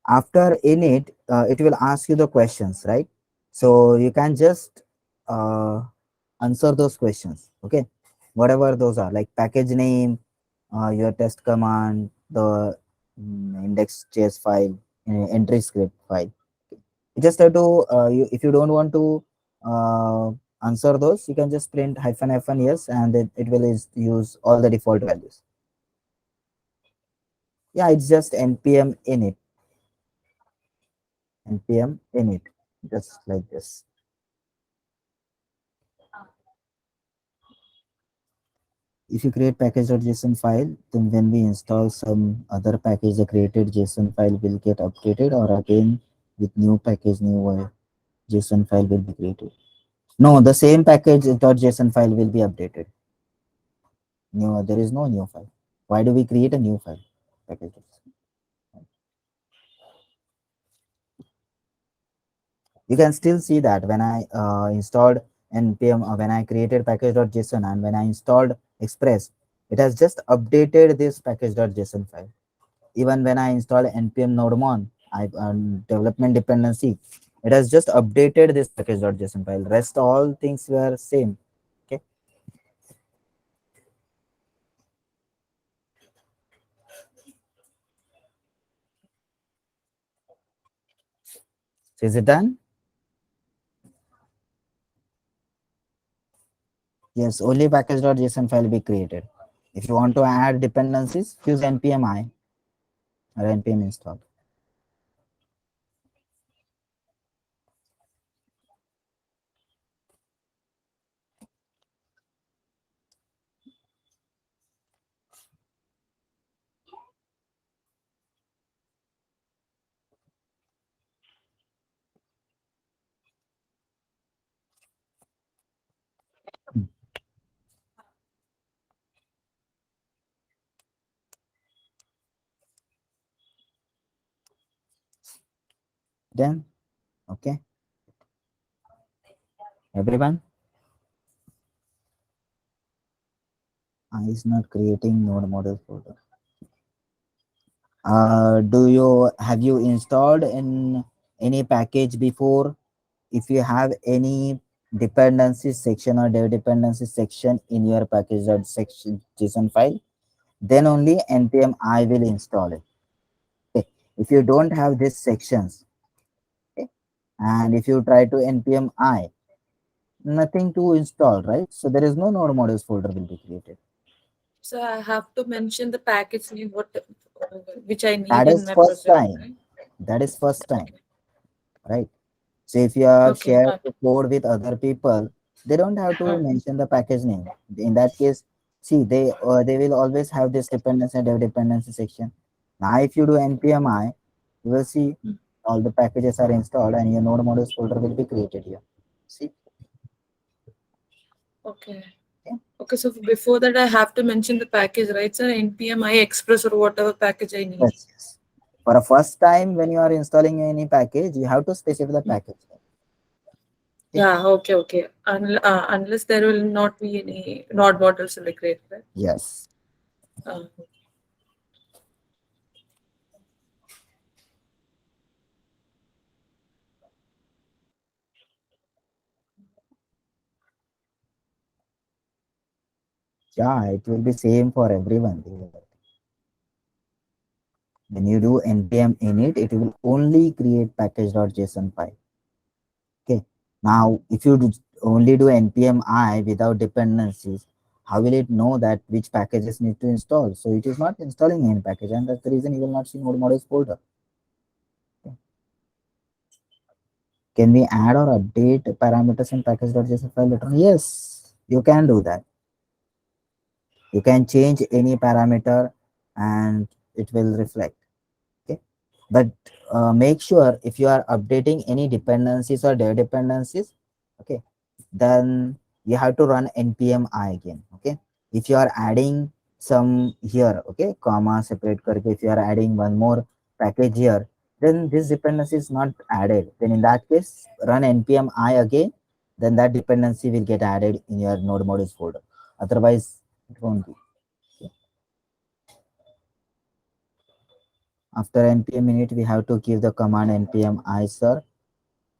After init, it will ask you the questions, right? So you can just uh, answer those questions. Okay, whatever those are, like package name, your test command, the index.js file, entry script file. You just have to if you don't want to uh, answer those, you can just print hyphen hyphen yes, and it will use all the default values. Yeah, it's just npm init, npm init, just like this. If you create package.json file, then when we install some other package, the created JSON file will get updated, or again with new package, new JSON file will be created. No, the same package.json file will be updated. New, there is no new file. Why do we create a new file? Package. You can still see that when I installed npm, when I created package.json and when I installed Express, it has just updated this package.json file. Even when I install npm nodemon, development dependency, it has just updated this package.json file. Rest all things were same. Okay, so is it done? Yes, only package.json file will be created. If you want to add dependencies, use npm I or npm install. Then, okay, everyone, I is not creating node model folder. Do you have you installed in any package before? If you have any dependencies section or dev dependencies section in your package.section JSON file, then only npm I will install it. Okay. If you don't have these sections, okay, and if you try to npm I, nothing to install, right? So there is no node modules folder will be created.
So I have to mention the package name what which I need
That
in
is
my
first
project,
time.
right?
That is first time,
Okay.
right? So if you are
Okay.
share the code with other people, they don't have to
Uh,
mention the package name. In that case, see they will always have this dependency and dev dependency section. Now if you do npm I, you will see
mm,
all the packages are installed and your node modules folder will be created here. See,
okay.
okay?
Okay. So before that, I have to mention the package, right, sir? NPM I Express or whatever package I need.
Yes, yes. For a first time when you are installing any package, you have to specify the
Mm.
package name. Okay?
Yeah. Okay. Okay. Unless there will not be any node models will be created, right?
Yes.
Uh,
Yeah, it will be same for everyone. When you do npm init, it will only create package.json file. Okay. Now, if you only do npm I without dependencies, how will it know that which packages need to install? So it is not installing any package, and that's the reason you will not see node modules folder. Okay. Can we add or update parameters in package.json file later on? Yes, you can do that. You can change any parameter and it will reflect. Okay, but make sure if you are updating any dependencies or dev dependencies, okay, then you have to run npm I again. Okay, if you are adding some here, okay, comma separate करके, if you are adding one more package here, then this dependency is not added. Then in that case, run npm I again, then that dependency will get added in your node modules folder. Otherwise, it won't be. Okay. After npm init, we have to give the command npm I sir.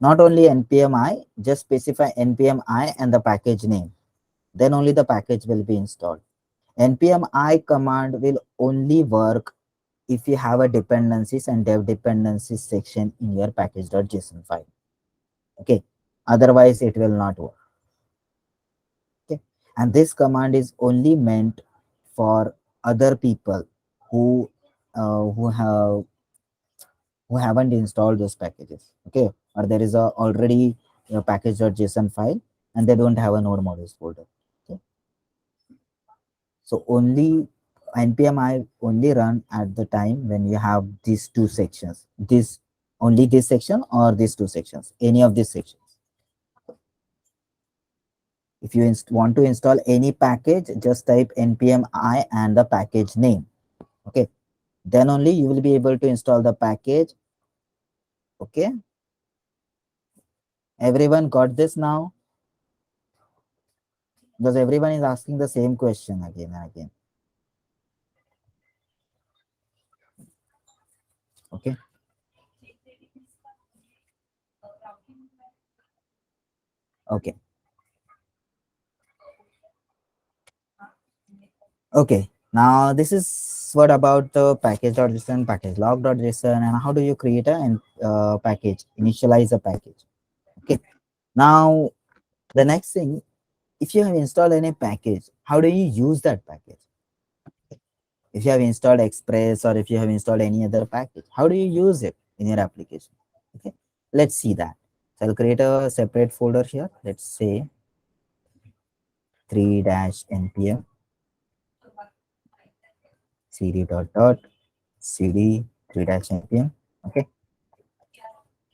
Not only npm I, just specify npm I and the package name. Then only the package will be installed. npm I command will only work if you have a dependencies and dev dependencies section in your package.json file. Okay. Otherwise, it will not work. Okay. And this command is only meant for other people who who haven't installed those packages. Okay. Or there is a already a package.json file and they don't have a node modules folder. Okay. So only npm I only run at the time when you have these two sections. This only this section or these two sections, any of these sections. If you want to install any package, just type npm I and the package name. Okay. Then only you will be able to install the package. Okay. Everyone got this now? Because everyone is asking the same question again and again. Okay. Okay. Okay. Now this is what about the package.json, package log.json, and how do you create a package, initialize a package. Okay. Now the next thing, if you have installed any package, how do you use that package? If you have installed Express or if you have installed any other package, how do you use it in your application? Okay, let's see that. So I'll create a separate folder here. Let's say 3-npm cd dot dot cd 3-npm. Okay,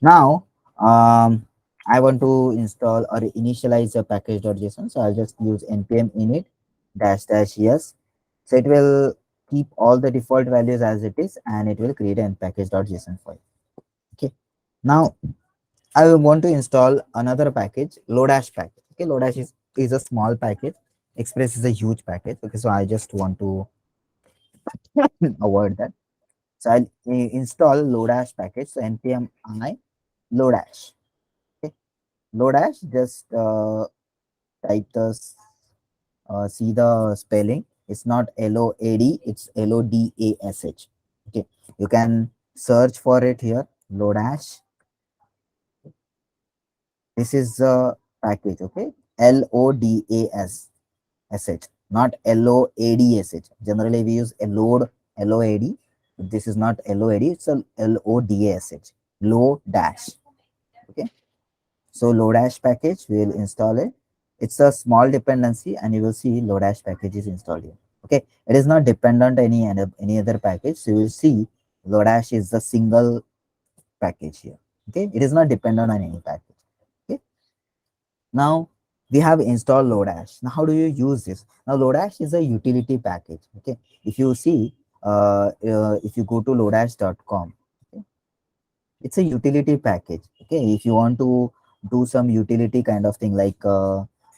now I want to install or initialize a package.json. So I'll just use npm init dash dash yes. So it will keep all the default values as it is and it will create a package.json file. Okay, now I will want to install another package, Lodash package. Okay, Lodash is a small package. Express is a huge package. Okay, so I just want to avoid that. So I'll install Lodash package. So npm I Lodash. Okay, Lodash, just type the see the spelling. It's not LOAD, it's LODASH. Okay, you can search for it here. Lodash. This is the package. Okay, LODASH, not LOADSH. Generally, we use a load LOAD. This is not LOAD, it's a LODASH. Low dash. Okay, so Lodash package, we will install it. It's a small dependency, and you will see Lodash package is installed here. Okay, it is not dependent on any other package. So you will see Lodash is the single package here. Okay, it is not dependent on any package. Okay, now we have installed Lodash. Now, how do you use this? Now, Lodash is a utility package. Okay, if you see, if you go to lodash.com, okay, it's a utility package. Okay, if you want to do some utility kind of thing like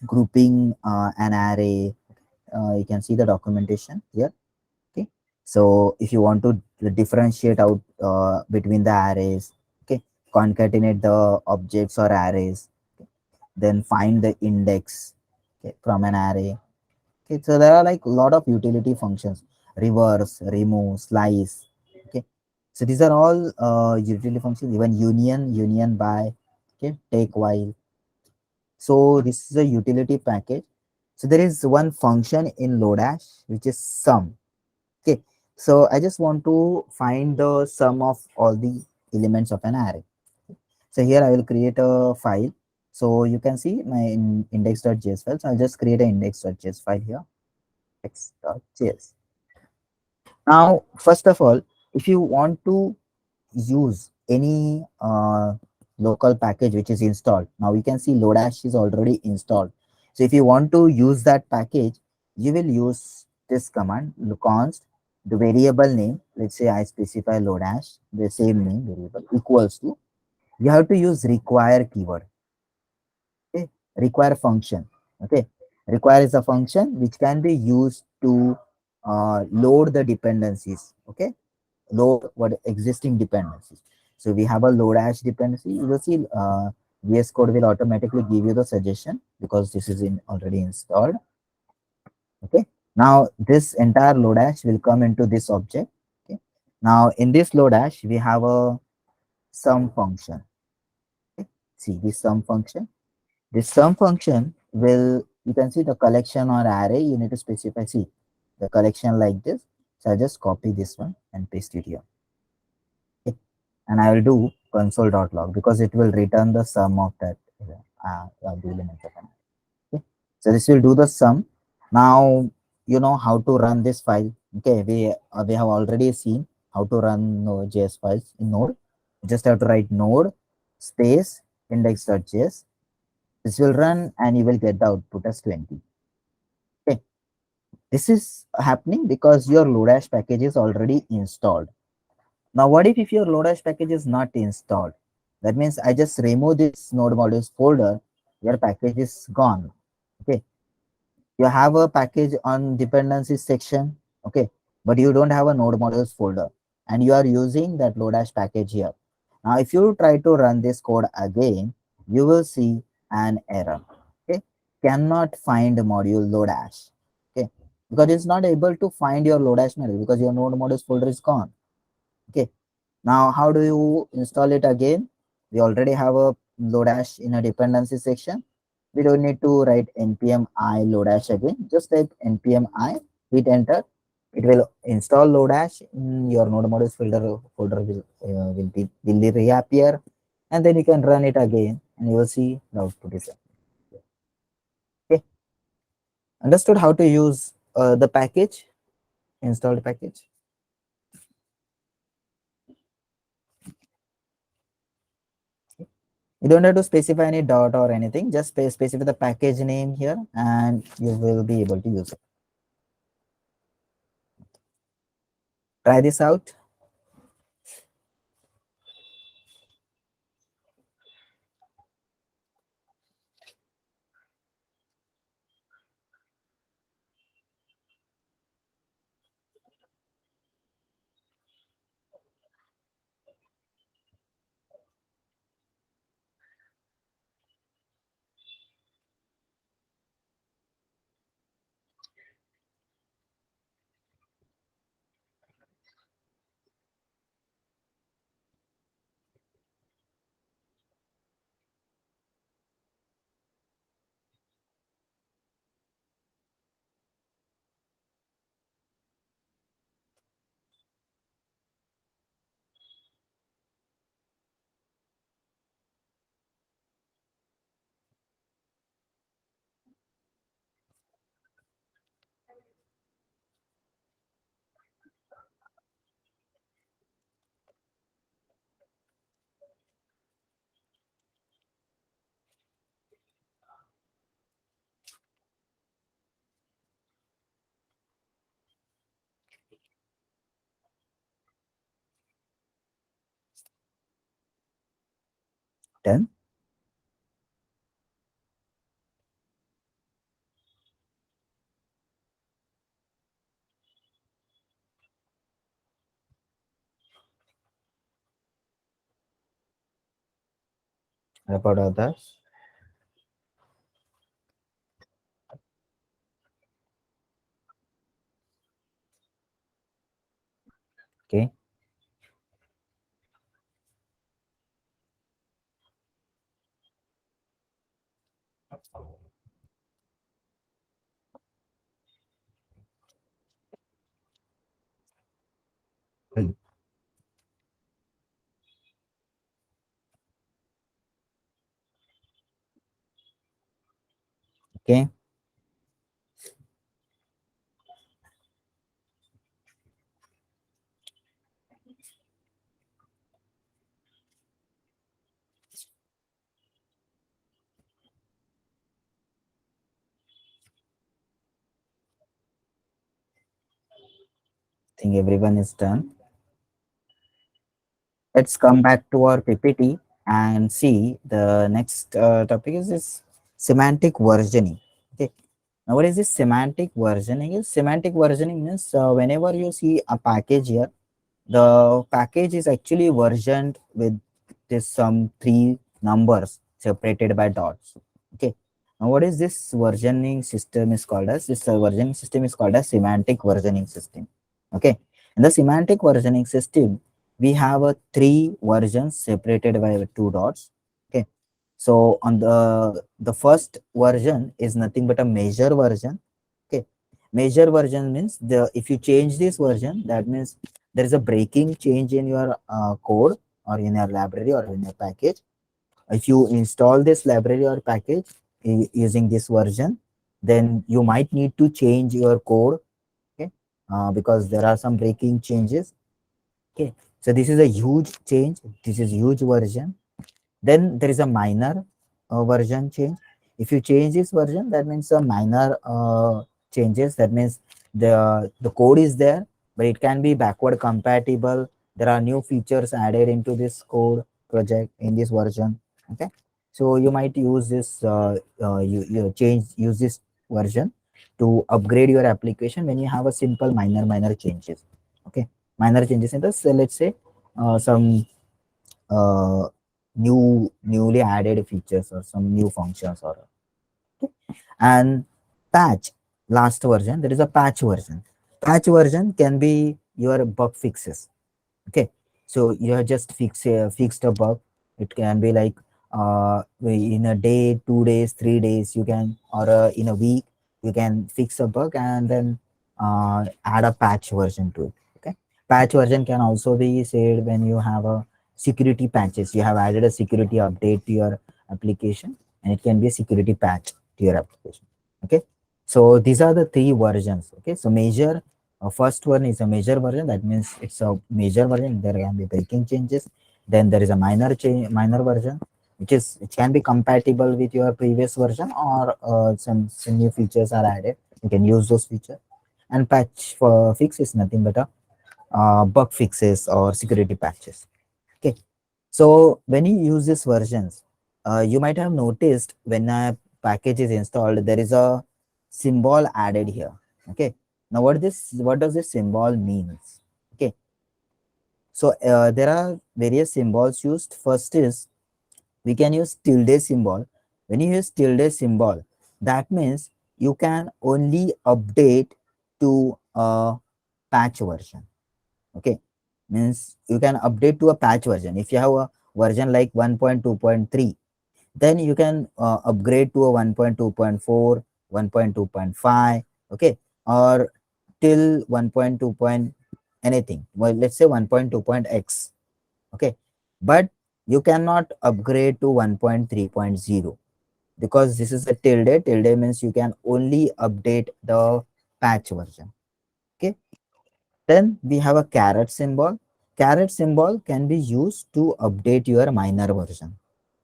grouping an array, you can see the documentation here. Okay, so if you want to differentiate out between the arrays, okay, concatenate the objects or arrays, then find the index, okay, from an array. Okay, so there are like a lot of utility functions: reverse, remove, slice. Okay, so these are all utility functions. Even union by, okay, take while. So this is a utility package. So there is one function in Lodash which is sum. Okay, so I just want to find the sum of all the elements of an array. So here I will create a file. So you can see my index.js file. So I'll just create an index.js file here. Index.js. Now, first of all, if you want to use any local package which is installed, now we can see Lodash is already installed. So if you want to use that package, you will use this command, const the variable name. Let's say I specify Lodash, the same name variable equals to. You have to use require keyword. Okay, require function. Okay, require is a function which can be used to load the dependencies. Okay, load what existing dependencies. So we have a Lodash dependency. You will see VS Code will automatically give you the suggestion because this is in already installed. Okay, now this entire Lodash will come into this object. Okay, now in this Lodash we have a sum function. Okay, see this sum function. This sum function will, you can see the collection or array, you need to specify, see the collection like this. So I just copy this one and paste it here. Okay. And I will do console.log because it will return the sum of that the elements of an array. Okay. So this will do the sum. Now you know how to run this file. Okay, we have already seen how to run Node.js files in Node. You just have to write node space index.js. This will run and you will get the output as 20. Okay, this is happening because your Lodash package is already installed. Now what if your Lodash package is not installed? That means I just remove this node modules folder, your package is gone. Okay, you have a package on dependencies section. Okay, but you don't have a node modules folder and you are using that Lodash package here. Now if you try to run this code again, you will see an error. Okay, cannot find module Lodash. Okay, because it's not able to find your Lodash module because your node modules folder is gone. Okay, now how do you install it again? We already have a Lodash in a dependency section. We don't need to write npm I Lodash again. Just type npm I, hit enter. It will install Lodash in your node modules folder will reappear, and then you can run it again and you will see the output is okay. Understood how to use the package, installed package? You don't have to specify any dot or anything, just specify the package name here and you will be able to use it. Try this out. Done. What about others? Okay. Hmm. Okay. I think everyone is done. Let's come back to our PPT and see the next topic is this semantic versioning. Okay. Now, what is this semantic versioning? Semantic versioning means whenever you see a package here, the package is actually versioned with this some three numbers separated by dots. Okay. Now, what is this versioning system is called as? This versioning system is called as semantic versioning system. Okay. In the semantic versioning system, we have a three versions separated by two dots. Okay. So on the first version is nothing but a measure version. Okay. Measure version means the if you change this version, that means there is a breaking change in your code or in your library or in your package. If you install this library or package using this version, then you might need to change your code. Okay. Because there are some breaking changes. Okay. So this is a huge change. This is huge version. Then there is a minor version change. If you change this version, that means a minor changes. That means the code is there, but it can be backward compatible. There are new features added into this code project in this version. Okay, so you might use this you change use this version to upgrade your application when you have a simple minor changes. Okay, minor changes in this. So let's say some uh, newly added features or some new functions or okay. And patch, last version, there is a patch version. Patch version can be your bug fixes. Okay, so you have just fixed a bug. It can be like in a day, 2 days, 3 days, you can, or in a week you can fix a bug and then add a patch version to it. Okay, patch version can also be said when you have a security patches, you have added a security update to your application, and it can be a security patch to your application. Okay, so these are the three versions. Okay, so major, first one is a major version. That means it's a major version. There can be breaking changes. Then there is a minor change, minor version, which is, it can be compatible with your previous version, or some new features are added. You can use those features. And patch for fix is nothing but a bug fixes or security patches. Okay. So when you use these versions, you might have noticed when a package is installed, there is a symbol added here. Okay. Now what does this symbol means? Okay. So there are various symbols used. First is, we can use tilde symbol. When you use tilde symbol, that means you can only update to a patch version. Okay, means you can update to a patch version. If you have a version like 1.2.3, then you can upgrade to a 1.2.4, 1.2.5, okay, or till 1.2 point anything, well, let's say 1.2.x. Okay, but you cannot upgrade to 1.3.0 because this is a tilde. Tilde means you can only update the patch version. Okay, then we have a caret symbol. Caret symbol can be used to update your minor version.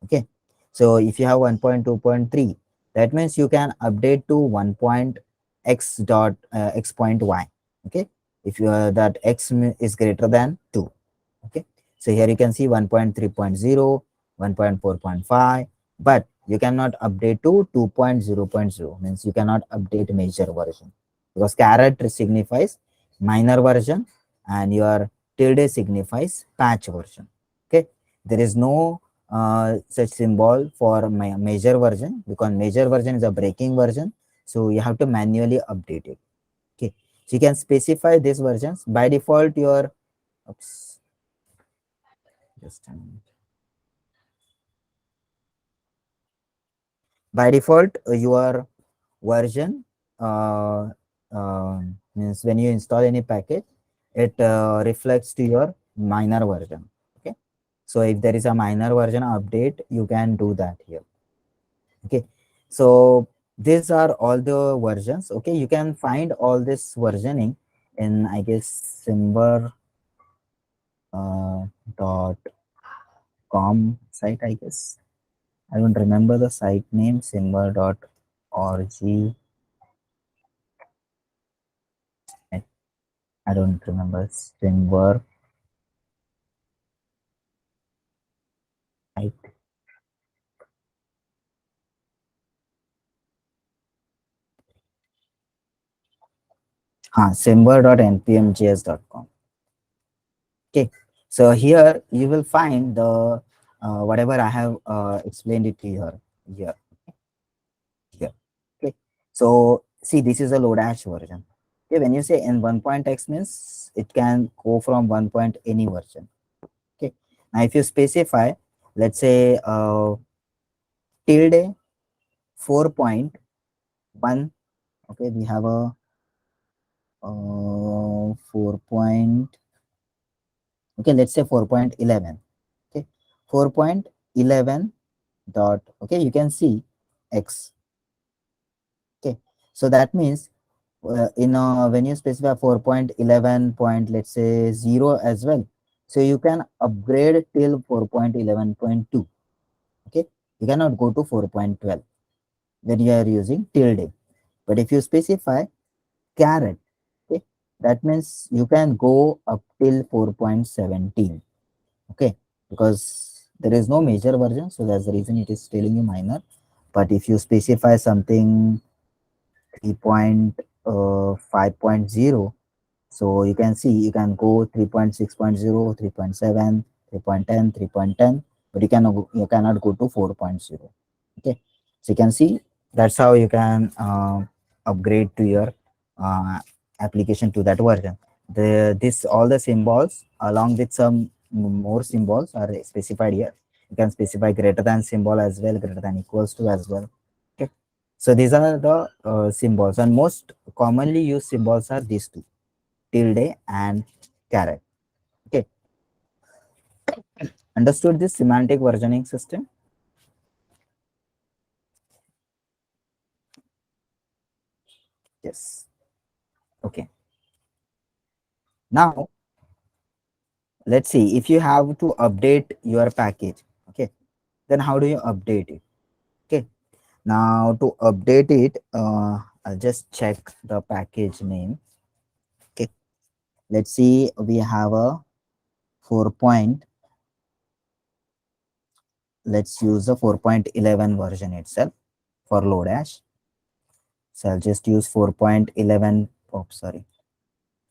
Okay, so if you have 1.2.3, that means you can update to 1 point x dot x point y. Okay, if you that x is greater than 2. Okay, so here you can see 1.3.0, 1.4.5, but you cannot update to 2.0.0, means you cannot update major version, because caret signifies minor version and your tilde signifies patch version. Okay, there is no such symbol for my major version, because major version is a breaking version, so you have to manually update it. Okay, so you can specify these versions. By default, your, oops, just a minute. By default, your version uh, means when you install any package, it reflects to your minor version. Okay, so if there is a minor version update, you can do that here. Okay, so these are all the versions. Okay, you can find all this versioning in, I guess, simber dot com site, I guess. I don't remember the site name, simber.org. I, I don't remember Simber. I, simber.npmjs.com. Okay, so here you will find the whatever I have explained it to you here. Here. Okay, so see, this is a Lodash version. Okay, when you say in 1.x means it can go from 1 point any version. Okay, now if you specify, let's say tilde 4.1. Okay, we have a 4 point, okay, let's say 4.11. Okay, 4.11 dot, okay, you can see x. Okay, so that means in when you specify 4.11 point, let's say 0 as well, so you can upgrade till 4.11.2. Okay, you cannot go to 4.12 when you are using tilde. But if you specify caret, okay, that means you can go up till 4.17. Okay, because there is no major version, so that's the reason it is telling you minor. But if you specify something 3.5.0, so you can see you can go 3.6.0, 3.7, 3.10, 3.10. but you cannot go to 4.0. Okay, so you can see that's how you can upgrade to your uh, application to that version. This all the symbols along with some more symbols are specified here. You can specify greater than symbol as well, greater than equals to as well. Okay, so these are the symbols, and most commonly used symbols are these two, tilde and caret. Okay, understood this semantic versioning system? Yes. Okay, now let's see, if you have to update your package, okay, then how do you update it? Okay, now to update it, I'll just check the package name. Okay, let's see, we have a 4 point, let's use the 4.11 version itself for Lodash. So I'll just use 4.11, oh sorry,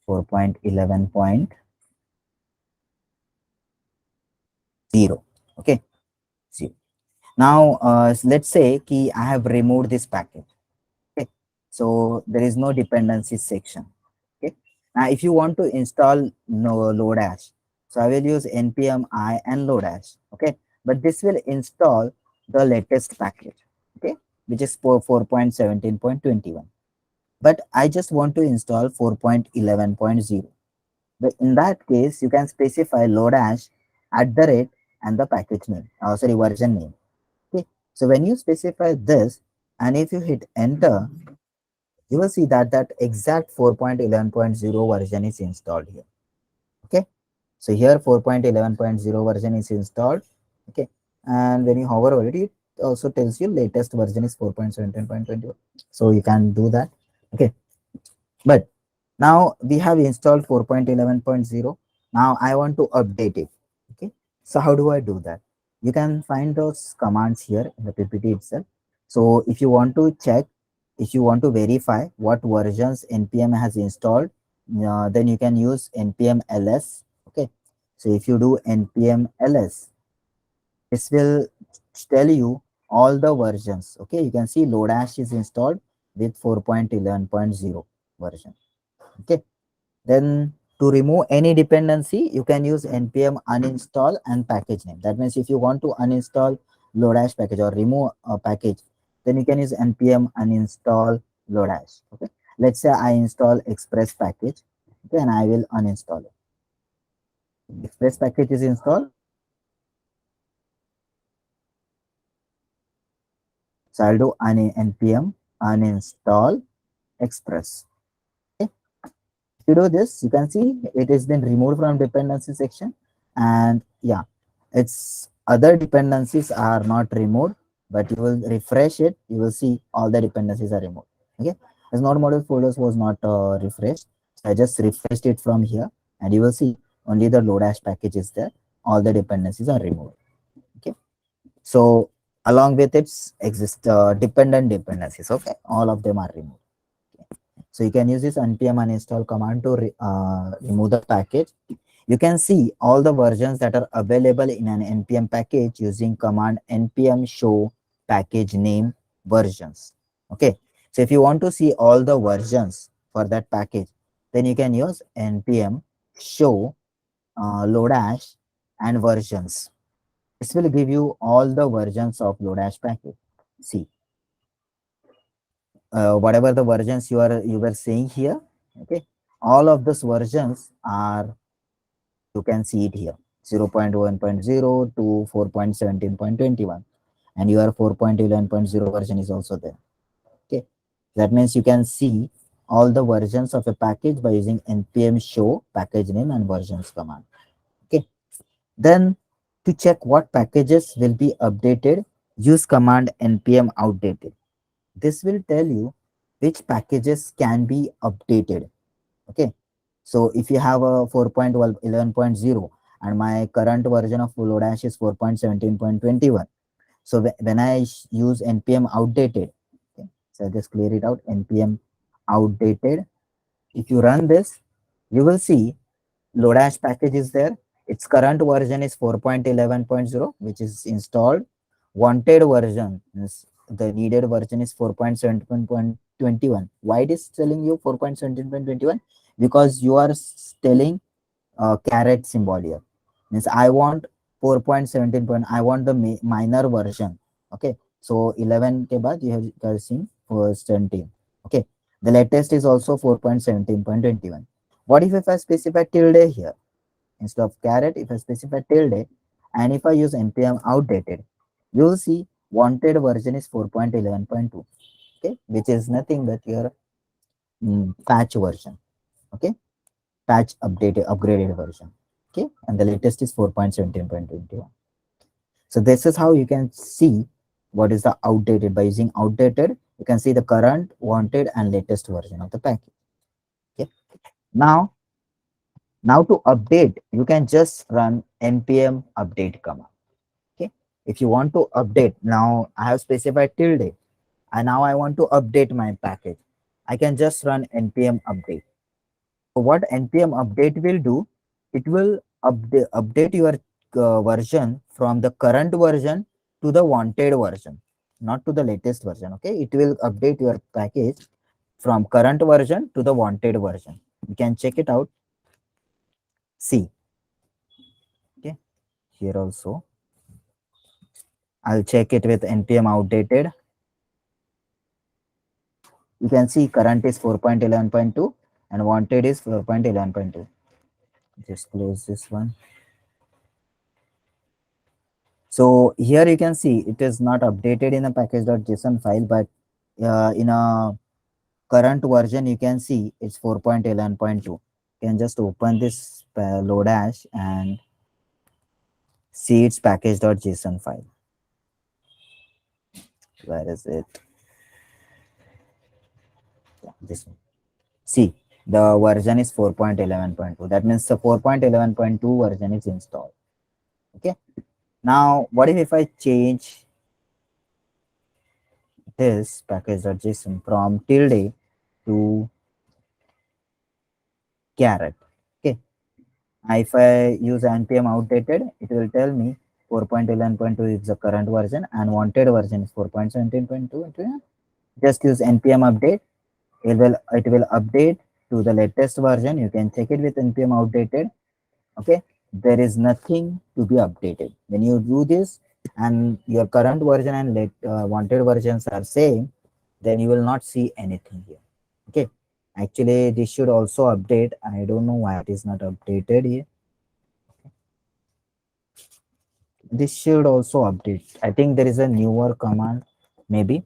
4.11.0. Okay, see, now let's say key I have removed this package. Okay, so there is no dependencies section. Okay, now if you want to install no Lodash, so I will use npm I and Lodash. Okay, but this will install the latest package, okay, which is for 4.17.21. But I just want to install 4.11.0. But in that case, you can specify Lodash at the rate and the package name, sorry, version name. Okay, so when you specify this, and if you hit enter, you will see that that exact 4.11.0 version is installed here. Okay, so here 4.11.0 version is installed. Okay, and when you hover over it, it also tells you latest version is 4.17.21. So you can do that. Okay, but now we have installed 4.11.0. Now I want to update it. Okay, so how do I do that? You can find those commands here in the PPT itself. So if you want to check, if you want to verify what versions npm has installed, then you can use npm ls. Okay, so if you do npm ls, this will tell you all the versions. Okay, you can see Lodash is installed with 4.11.0 version. Okay, then to remove any dependency, you can use npm uninstall and package name. That means if you want to uninstall Lodash package or remove a package, then you can use npm uninstall Lodash. Okay, let's say I install Express package, okay, and I will uninstall it. Express package is installed, so I'll do npm uninstall Express. Okay, if you do this, you can see it has been removed from dependency section, and yeah, its other dependencies are not removed, but you will refresh it, you will see all the dependencies are removed. Okay, as node module folders was not refreshed, so I just refreshed it from here, and you will see only the Lodash package is there, all the dependencies are removed. Okay, so along with its exist dependent dependencies, okay, all of them are removed. So you can use this npm uninstall command to remove the package. You can see all the versions that are available in an npm package using command npm show package name versions. Okay, so if you want to see all the versions for that package, then you can use npm show Lodash and versions. This will give you all the versions of Lodash package. See, whatever the versions you were saying here, okay, all of those versions are, you can see it here, 0.1.0 to 4.17.21, and your 4.11.0 version is also there. Okay, that means you can see all the versions of a package by using npm show package name and versions command. Okay, then to check what packages will be updated, use command npm outdated. This will tell you which packages can be updated. Okay, so if you have a 4.11.0 and my current version of Lodash is 4.17.21, so when I use npm outdated, okay, so I just clear it out, npm outdated. If you run this, you will see Lodash package is there, its current version is 4.11.0, which is installed. Wanted version is the needed version is 4.17.21. Why it is telling you 4.17.21? Because you are telling caret symbol here. Means I want 4.17 point, I want the minor version. Okay, so 11 ke baad you have seen for 17. Okay, the latest is also 4.17.21. What if I specify tilde here instead of caret? If I specify tilde and if I use npm outdated, you will see wanted version is 4.11.2. Okay, which is nothing but your patch version. Okay, patch updated upgraded version. Okay, and the latest is 4.17.21. So this is how you can see what is the outdated. By using outdated, you can see the current, wanted, and latest version of the package. Okay, now to update, you can just run npm update command. Okay, if you want to update, now I have specified tilde and now I want to update my package, I can just run npm update. So what npm update will do, it will update your version from the current version to the wanted version, not to the latest version. Okay, it will update your package from current version to the wanted version. You can check it out. See, okay, here also I'll check it with npm outdated. You can see current is 4.11.2 and wanted is 4.11.2. Just close this one. So here you can see it is not updated in a package.json file, but in a current version you can see it's 4.11.2. You can just open this Lodash and see its package.json file. Where is it? Yeah, this one. See, the version is 4.11.2. That means the 4.11.2 version is installed. Okay. Now, what if I change this package.json from tilde to caret? Okay. If I use npm outdated, it will tell me 4.11.2 is the current version and wanted version is 4.17.2. Just use npm update. It will update to the latest version. You can check it with npm outdated. Okay, there is nothing to be updated when you do this, and your current version and wanted versions are same, then you will not see anything here. Okay, actually this should also update. I don't know why it is not updated here. This should also update. I think there is a newer command maybe,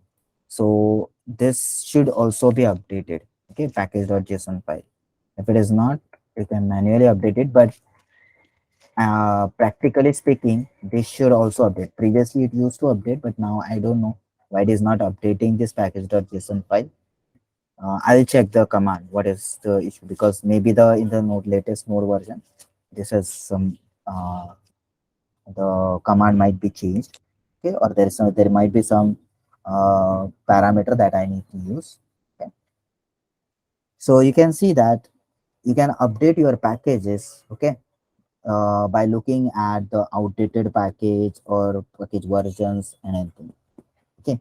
so this should also be updated. Okay, package.json file. If it is not, you can manually update it, but practically speaking, this should also update. Previously it used to update, but now I don't know why it is not updating this package.json file. I'll check the command what is the issue, because maybe the in the latest node version this has some the command might be changed. Okay, or there might be some parameter that I need to use. Okay, so you can see that you can update your packages. Okay, by looking at the outdated package or package versions and anything. Okay,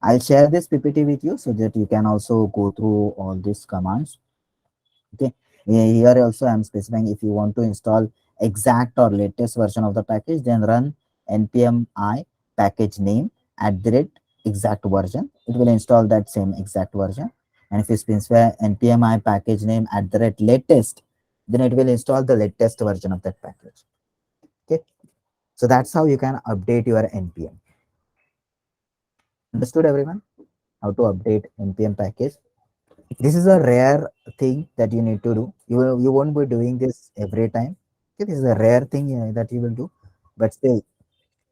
I'll share this PPT with you so that you can also go through all these commands. Okay, here also I'm specifying if you want to install exact or latest version of the package, then run npm I package name @exact version. It will install that same exact version. And if you specify npm I package name @latest, then it will install the latest version of that package. Okay, so that's how you can update your npm. Understood everyone? How to update npm package? This is a rare thing that you need to do. You won't be doing this every time. Okay, this is a rare thing that you will do, but still,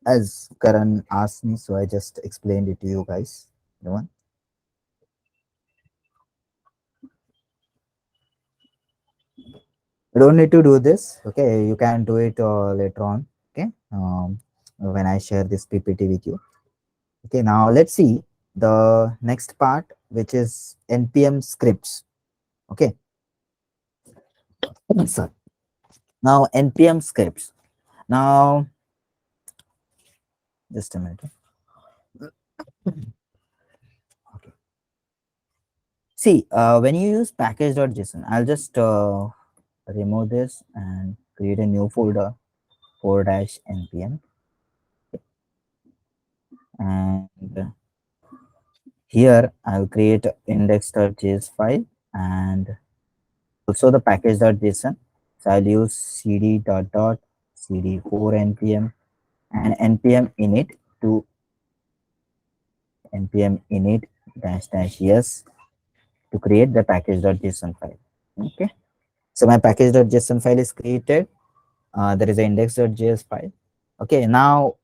as Karan asked me, so I just explained it to you guys. Everyone, you don't need to do this. Okay, you can do it later on. Okay, when I share this PPT with you. Okay, now let's see the next part, which is npm scripts. Okay, sorry. Now npm scripts. Now just a minute. Okay. See, when you use package.json, I'll just remove this and create a new folder 4-npm, and here I'll create index.js file and also the package.json. So I'll use cd dot dot cd4 npm and npm init to npm init dash dash yes to create the package.json file. Okay, so my package.json file is created. There is an index.js file. Okay, now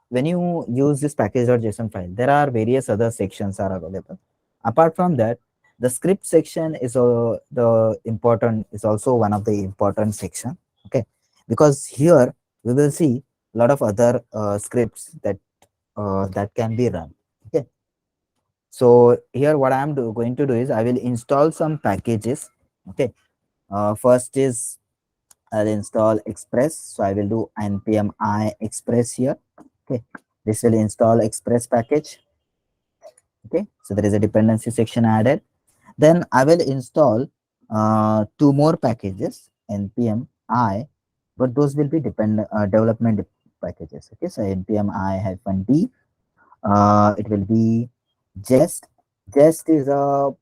when you use this package.json file, there are various other sections are available. Apart from that, the script section is the important is also one of the important section. Okay, because here we will see a lot of other scripts that can be run. Okay, so here what I'm going to do is I will install some packages. Okay, first is I'll install Express. So I will do npm I Express here. Okay, this will install Express package. Okay, so there is a dependency section added. Then I will install two more packages npm I, but those will be development packages. Okay, so npm I hyphen d. It will be Jest. Jest is a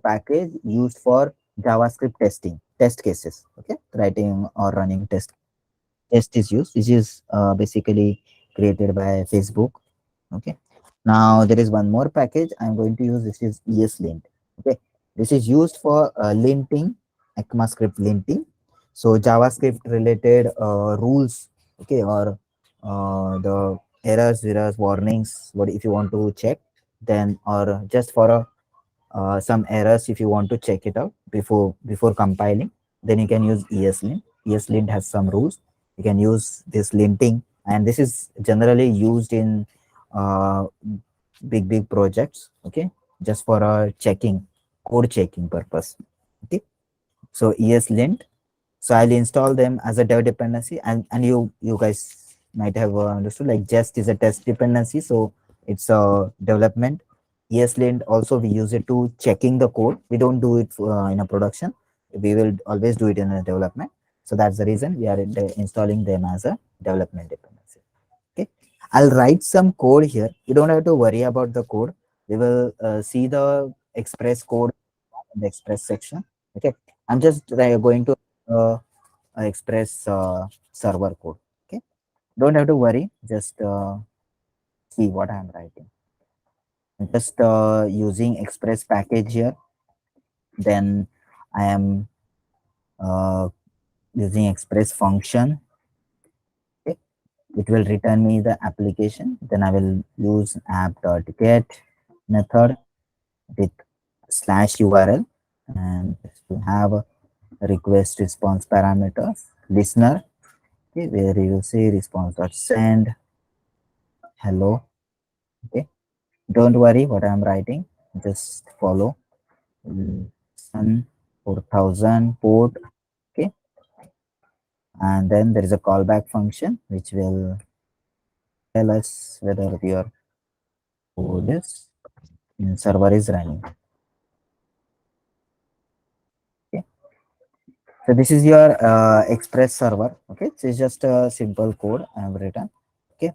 package used for JavaScript testing, test cases. Okay, writing or running test is used. This is basically created by Facebook. Okay, now there is one more package I'm going to use. This is ESLint. Okay, this is used for linting, ECMAScript linting. So JavaScript related rules. Okay, or the errors, warnings. What if you want to check? Then or just for a some errors if you want to check it out before compiling, then you can use ESLint. ESLint has some rules. You can use this linting, and this is generally used in uh, big projects. Okay, just for checking, code checking purpose. Okay, so ESLint. So I'll install them as a dev dependency, and you guys might have understood, like Jest is a test dependency, so it's a development. ESLint also we use it to checking the code. We don't do it in a production. We will always do it in a development. So that's the reason we are installing them as a development dependency. Okay, I'll write some code here. You don't have to worry about the code. We will see the express code in the express section. Okay, I'm just going to uh, express server code. Okay, don't have to worry, just see what I'm writing. I'm just using express package here. Then I am uh, using express function. Okay, it will return me the application. Then I will use app.get method with slash URL, and to have a request response parameters listener. Okay, where you will say response.send hello. Okay, don't worry what I'm writing, just follow. Sun 4000 port. Okay, and then there is a callback function which will tell us whether your code is in server is running. Okay, so this is your express server. Okay, it's just a simple code I have written. Okay,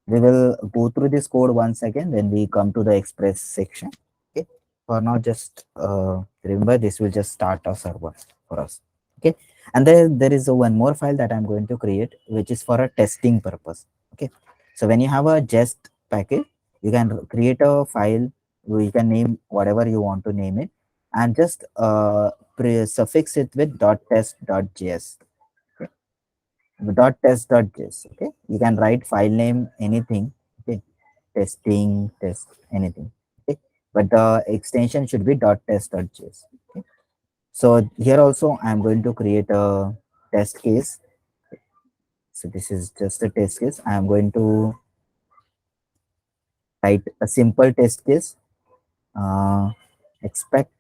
we will go through this code once again, then we come to the express section. Okay, for now just remember this will just start a server for us. Okay, and then there is a one more file that I'm going to create, which is for a testing purpose. Okay, so when you have a jest package, you can create a file. You can name whatever you want to name it, and just suffix it with .test.js. .test.js. Okay, you can write file name anything. Okay, testing test anything. Okay, but the extension should be .test.js. Okay, so here also I'm going to create a test case. So this is just a test case. I'm going to write a simple test case. Expect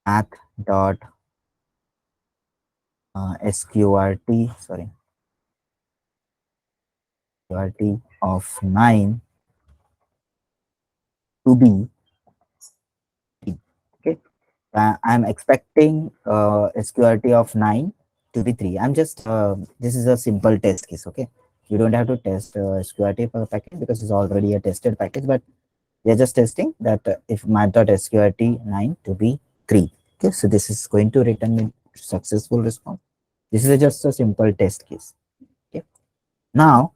math dot sqrt, sorry, sqrt of 9 to be 3. Okay, I'm expecting sqrt of 9 to be 3. I'm just this is a simple test case. Okay, you don't have to test sqrt for the package because it's already a tested package, but we are just testing that if math.sqrt 9 to be 3. Okay, so this is going to return me successful response. This is just a simple test case. Okay, now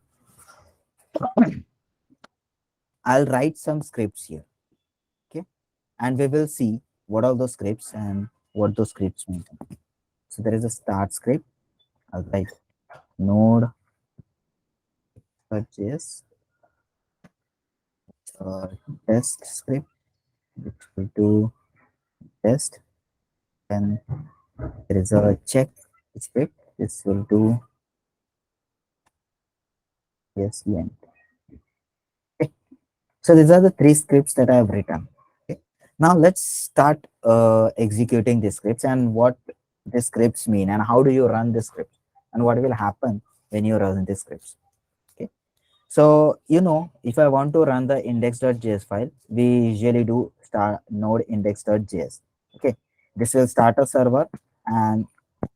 I'll write some scripts here. Okay, and we will see what are those scripts and what those scripts mean. So there is a start script. I'll write node.js uh, test script which will do test. Then there is a check script. This will do yes end. Okay. So these are the three scripts that I have written. Okay. Now let's start executing the scripts and what the scripts mean and how do you run the scripts and what will happen when you run the scripts. Okay. So, if I want to run the index.js file, we usually do start node index.js. Okay. This will start a server and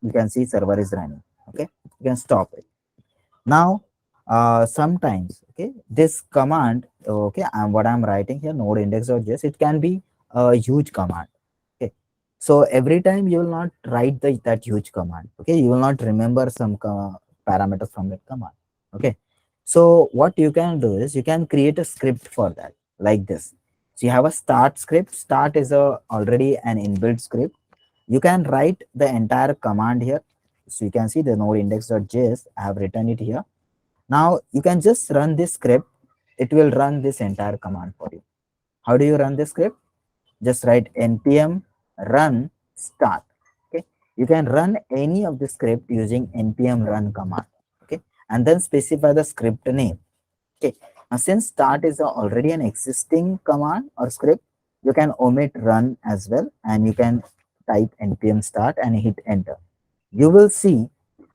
you can see server is running. Okay. You can stop it. Now, sometimes, okay, this command, okay, and what I'm writing here, node index.js, it can be a huge command. Okay. So every time you will not write that huge command. Okay. You will not remember some parameters from that command. Okay. So what you can do is you can create a script for that like this. So you have a start script. Start is already an inbuilt script. You can write the entire command here. So you can see the node index.js. I have written it here. Now you can just run this script. It will run this entire command for you. How do you run this script? Just write npm run start. Okay. You can run any of the script using npm run command. Okay. And then specify the script name. Okay. Now since start is already an existing command or script, you can omit run as well and you can type npm start and hit enter. You will see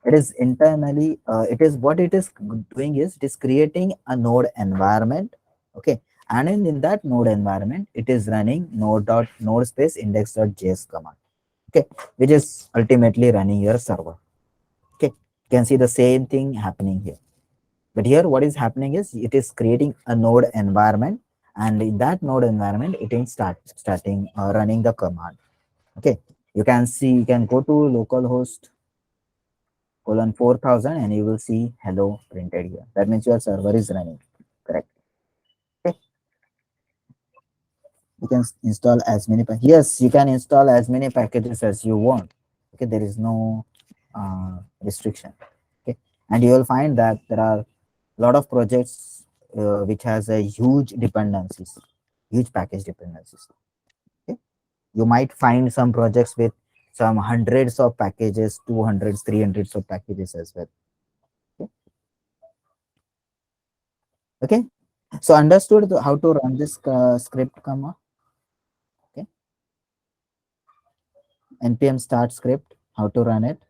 it is internally it is what it is doing is it is creating a node environment. Okay, and in that node environment it is running node space index.js command. Okay, which is ultimately running your server. Okay, you can see the same thing happening here, but here what is happening is it is creating a node environment, and in that node environment it is starting running the command. Okay, you can see, you can go to localhost colon 4000 and you will see hello printed here. That means your server is running. Correct. Okay. You can install as many yes, you can install as many packages as you want. Okay, there is no restriction. Okay, and you will find that there are a lot of projects which has a huge dependencies, huge package dependencies. Okay, you might find some projects with some hundreds of packages, 200s, 300s of packages as well. Okay, okay. So understood how to run this script comma. Okay, npm start script, how to run it.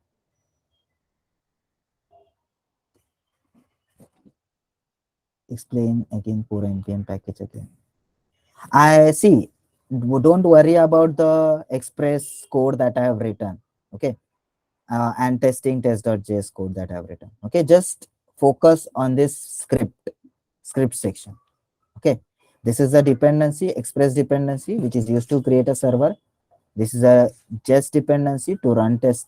Explain again for npm package again. I see. Don't worry about the express code that I have written. Okay, and testing test.js code that I have written. Okay, just focus on this script section. Okay, this is a dependency, express dependency, which is used to create a server. This is a just dependency to run test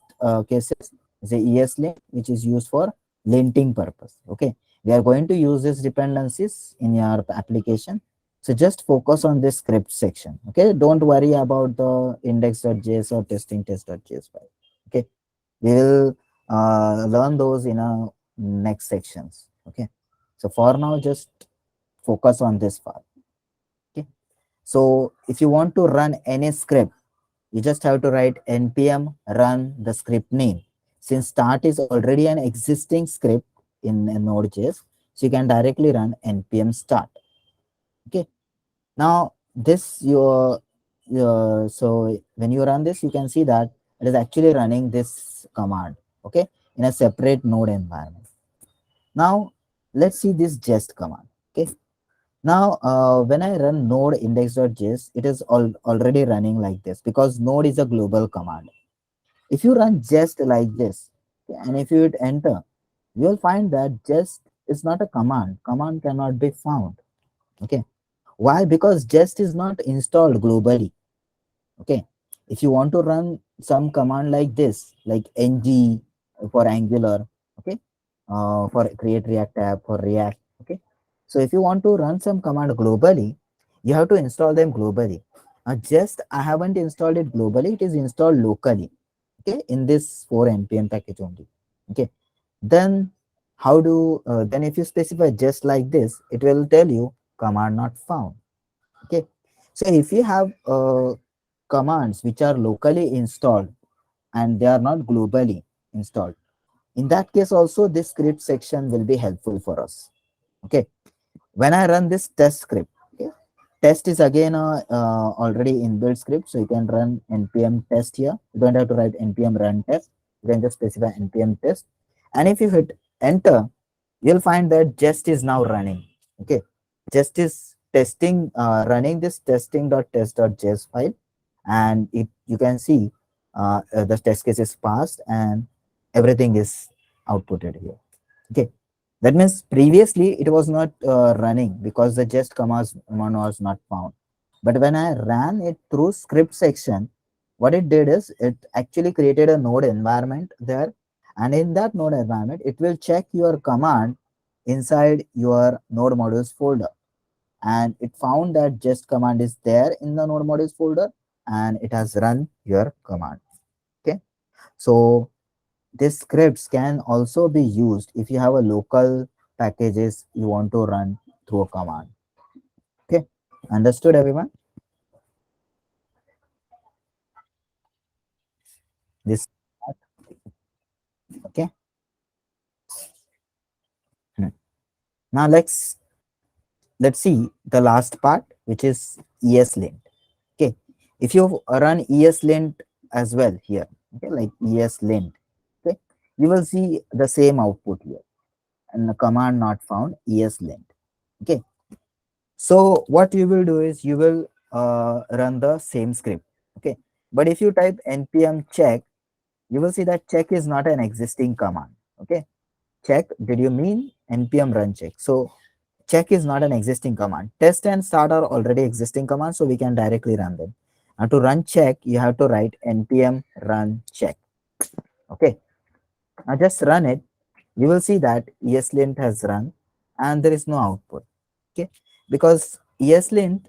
cases. Is a ESLint, which is used for linting purpose. Okay, we are going to use these dependencies in your application. So just focus on this script section. Okay, don't worry about the index.js or testing test.js file. Okay, we will learn those in our next sections. Okay, so for now, just focus on this part. Okay, so if you want to run any script, you just have to write npm run the script name. Since start is already an existing script in node.js, so you can directly run npm start. Okay, now this your so when you run this, you can see that it is actually running this command. okay, in a separate node environment. Now let's see this jest command. Okay, now when I run node index.js, it is already running like this because node is a global command. If you run jest like this, okay, and if you hit enter, you will find that jest is not a command. Command cannot be found. Okay, why? Because jest is not installed globally. Okay, if you want to run some command like this, like ng for Angular, okay, for create React app for React, okay. So if you want to run some command globally, you have to install them globally. Just I haven't installed it globally; it is installed locally, okay, in this 4 npm package only. Okay, then how do then if you specify just like this, it will tell you command not found. Okay, so if you have commands which are locally installed and they are not globally installed, in that case also this script section will be helpful for us. Okay, when I run this test script, okay, test is again a already inbuilt script, so you can run npm test here. You don't have to write npm run test. You can just specify npm test, and if you hit enter, you'll find that jest is now running. Okay, jest is testing, running this testing.test.js file, and it you can see the test case is passed and everything is outputted here. Okay, that means previously it was not running because the jest command was not found. But when I ran it through script section, what it did is it actually created a node environment there. And in that node environment, it will check your command inside your node modules folder. And it found that jest command is there in the node modules folder and it has run your command. Okay. So these scripts can also be used if you have a local packages you want to run through a command. Okay, understood everyone? This okay. Hmm. Now let's see the last part, which is ESLint. Okay, if you run ESLint as well here, okay, like ESLint, okay, you will see the same output here and the command not found ESLint. Okay, so what you will do is you will run the same script. Okay, but if you type npm check, you will see that check is not an existing command. Okay, check, did you mean npm run check? So check is not an existing command. Test and start are already existing commands, so we can directly run them. And to run check, you have to write npm run check. Okay, now just run it. You will see that ESLint has run and there is no output. Okay, because ESLint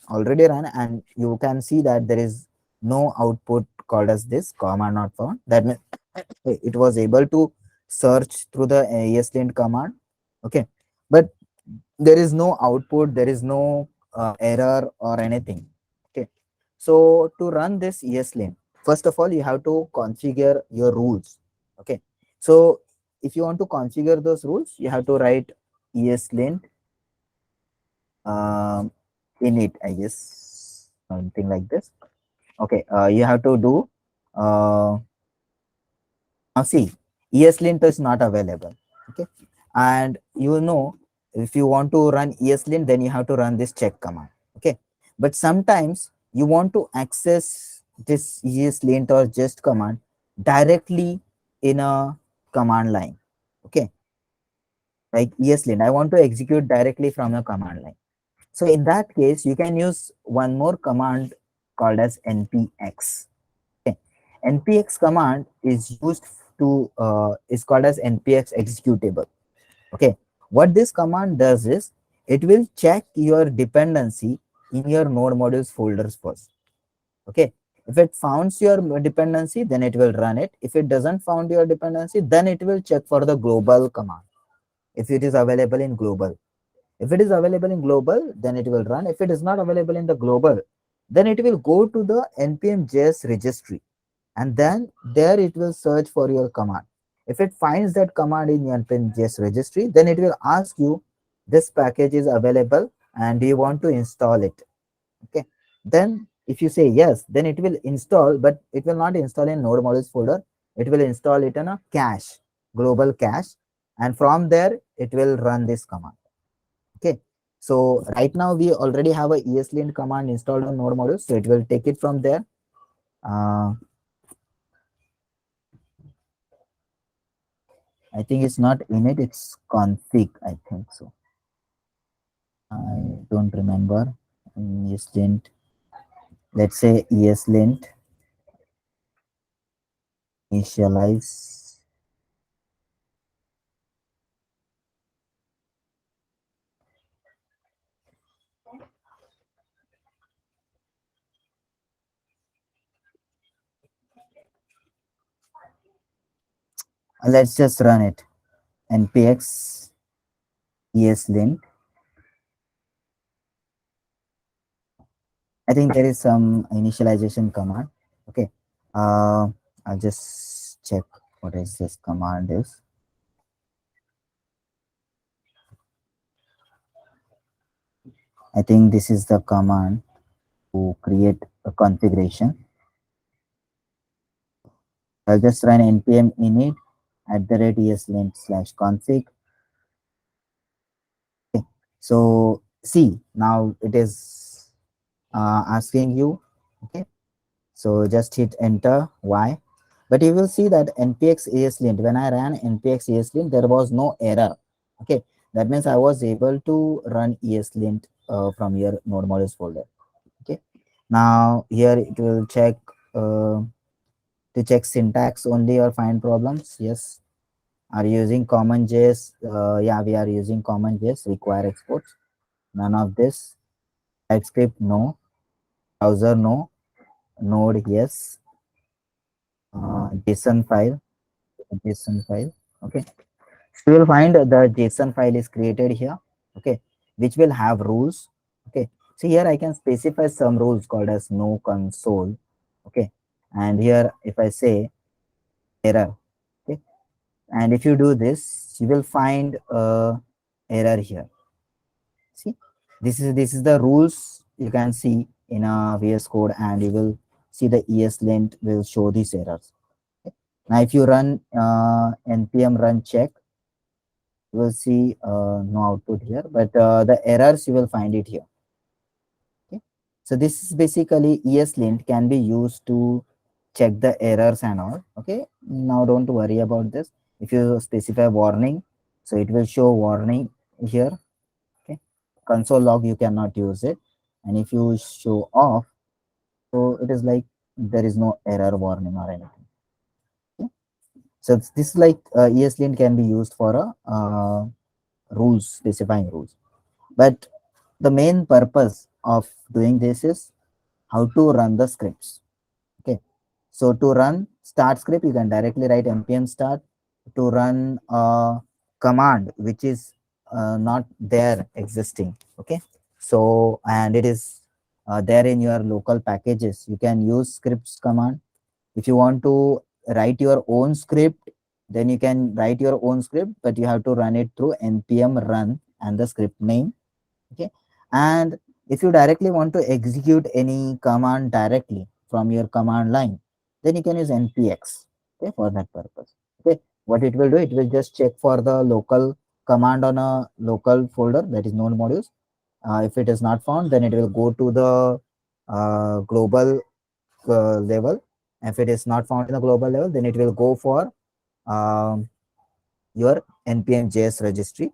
already run and you can see that there is no output called as this command not found. That means it was able to search through the ESLint command. Okay, but there is no output, there is no error or anything. Okay, so to run this ESLint, first of all you have to configure your rules. Okay, so if you want to configure those rules, you have to write ESLint init, I guess, something like this. Okay, you have to do now see, ESLint is not available. Okay, and you know, if you want to run ESLint, then you have to run this check command. Okay, but sometimes you want to access this ESLint or just command directly in a command line. Okay, like ESLint, I want to execute directly from a command line. So in that case, you can use one more command called as npx. Okay. npx command is used to is called as npx executable. Okay, what this command does is it will check your dependency in your node modules folders first. Okay, if it founds your dependency, then it will run it. If it doesn't found your dependency, then it will check for the global command if it is available in global. If it is available in global, then it will run. If it is not available in the global, then it will go to the npm.js registry and then there it will search for your command. If it finds that command in your npm.js registry, then it will ask you this package is available and do you want to install it. Okay, then if you say yes, then it will install, but it will not install in node modules folder. it will install it in a cache, global cache, and from there it will run this command. Okay, so right now we already have a ESLint command installed on node modules, so it will take it from there. uh, I think it's not init, it's config, I think so. I don't remember. ESLint, let's say ESLint initialize. Let's just run it. Npx ESLint. I think there is some initialization command. Okay. I'll just check what is this command is. I think this is the command to create a configuration. I'll just run npm init @eslint /config. Okay. So see, now it is asking you. Okay. So just hit enter. Why? But you will see that npx ESLint, when I ran npx ESLint, there was no error. Okay, that means I was able to run ESLint from your node modules folder. Okay, now here it will check to check syntax only or find problems. Yes. Are you using common JS? Yeah, we are using common JS. Require exports. None of this. TypeScript no. Browser no. Node yes. JSON file. JSON file. Okay. So you will find the JSON file is created here. Okay, which will have rules. Okay, so here I can specify some rules called as no console. Okay, and here if I say error. Okay, and if you do this, you will find a error here. See, this is the rules you can see in a VS Code, and you will see the ESLint will show these errors. Okay. Now if you run npm run check, you will see no output here, but the errors you will find it here. Okay, so this is basically ESLint can be used to check the errors and all. Okay, now don't worry about this. If you specify warning, so it will show warning here. Okay, console log you cannot use it, and if you show off, so it is like there is no error warning or anything. Okay? So this is like ESLint can be used for a rules, specifying rules. But the main purpose of doing this is how to run the scripts. Okay. So to run start script, you can directly write npm start. To run a command which is not there existing. Okay. So, and it is there in your local packages, you can use scripts command. If you want to write your own script, then you can write your own script, but you have to run it through npm run and the script name. Okay, and if you directly want to execute any command directly from your command line, then you can use npx. Okay, for that purpose. Okay, what it will do, it will just check for the local command on a local folder, that is node modules. If it is not found, then it will go to the global level. If it is not found in the global level, then it will go for um, your npm js registry,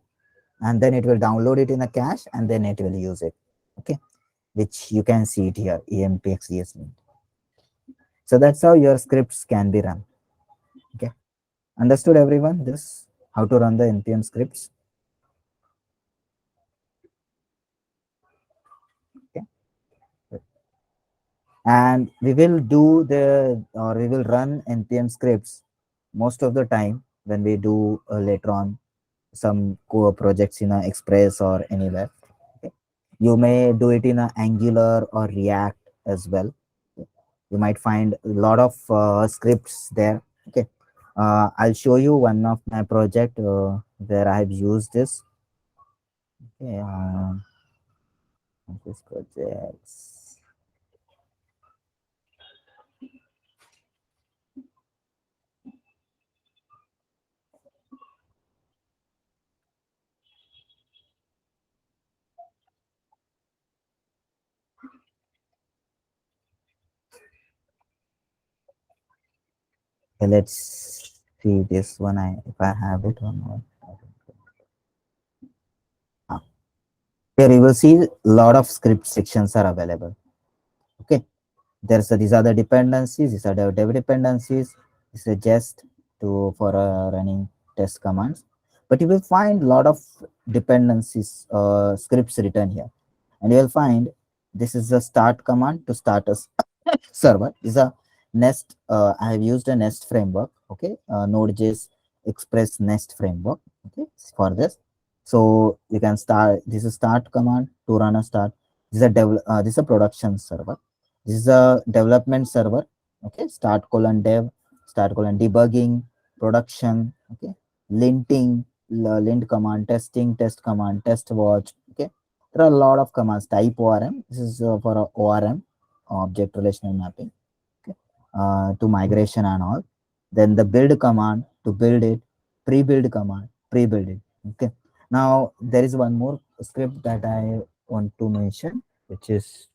and then it will download it in a cache, and then it will use it. Okay, which you can see it here, empx ESLint. So that's how your scripts can be run. Okay, understood everyone, this how to run the npm scripts? Okay, and we will do the, or we will run npm scripts most of the time when we do later on some core projects in a express or anywhere. Okay. You may do it in a angular or react as well. Okay. You might find a lot of scripts there. Okay, I'll show you one of my project where I have used this. Okay, this projects. Okay, let's see this one. I if I have it or not. Ah, here you will see a lot of script sections are available. Okay, these are the dependencies. These are the dev dependencies. This is just to for running test commands. But you will find a lot of dependencies scripts written here, and you will find this is the start command to start a server. This is a nest. I have used a nest framework. Okay, Node.js Express Nest framework. Okay, for this. So you can start. This is start command to run a start. This is a production server. This is a development server. Okay, start colon dev, start colon debugging, production. Okay, linting, lint command, testing, test command, test watch. Okay, there are a lot of commands. Type ORM. This is for a ORM, object relational mapping. Okay, to migration and all. Then the build command to build it, pre-build command, pre-build it. Okay. Now there is one more script that I want to mention, which is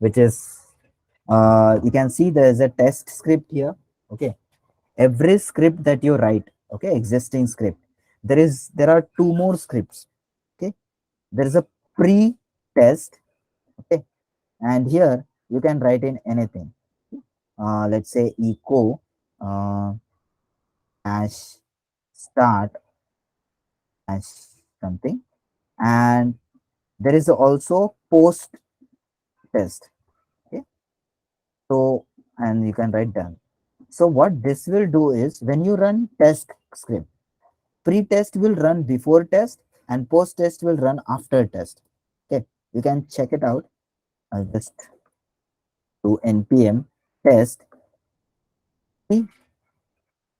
you can see there is a test script here. Okay, every script that you write, okay, existing script, there are two more scripts. Okay, there is a pre-test. Okay, and here you can write in anything. Let's say echo uh, dash start dash something, and there is also post test. Okay, so and you can write done. So what this will do is when you run test script, pre-test will run before test and post-test will run after test. Okay, you can check it out. I'll just do npm test. See,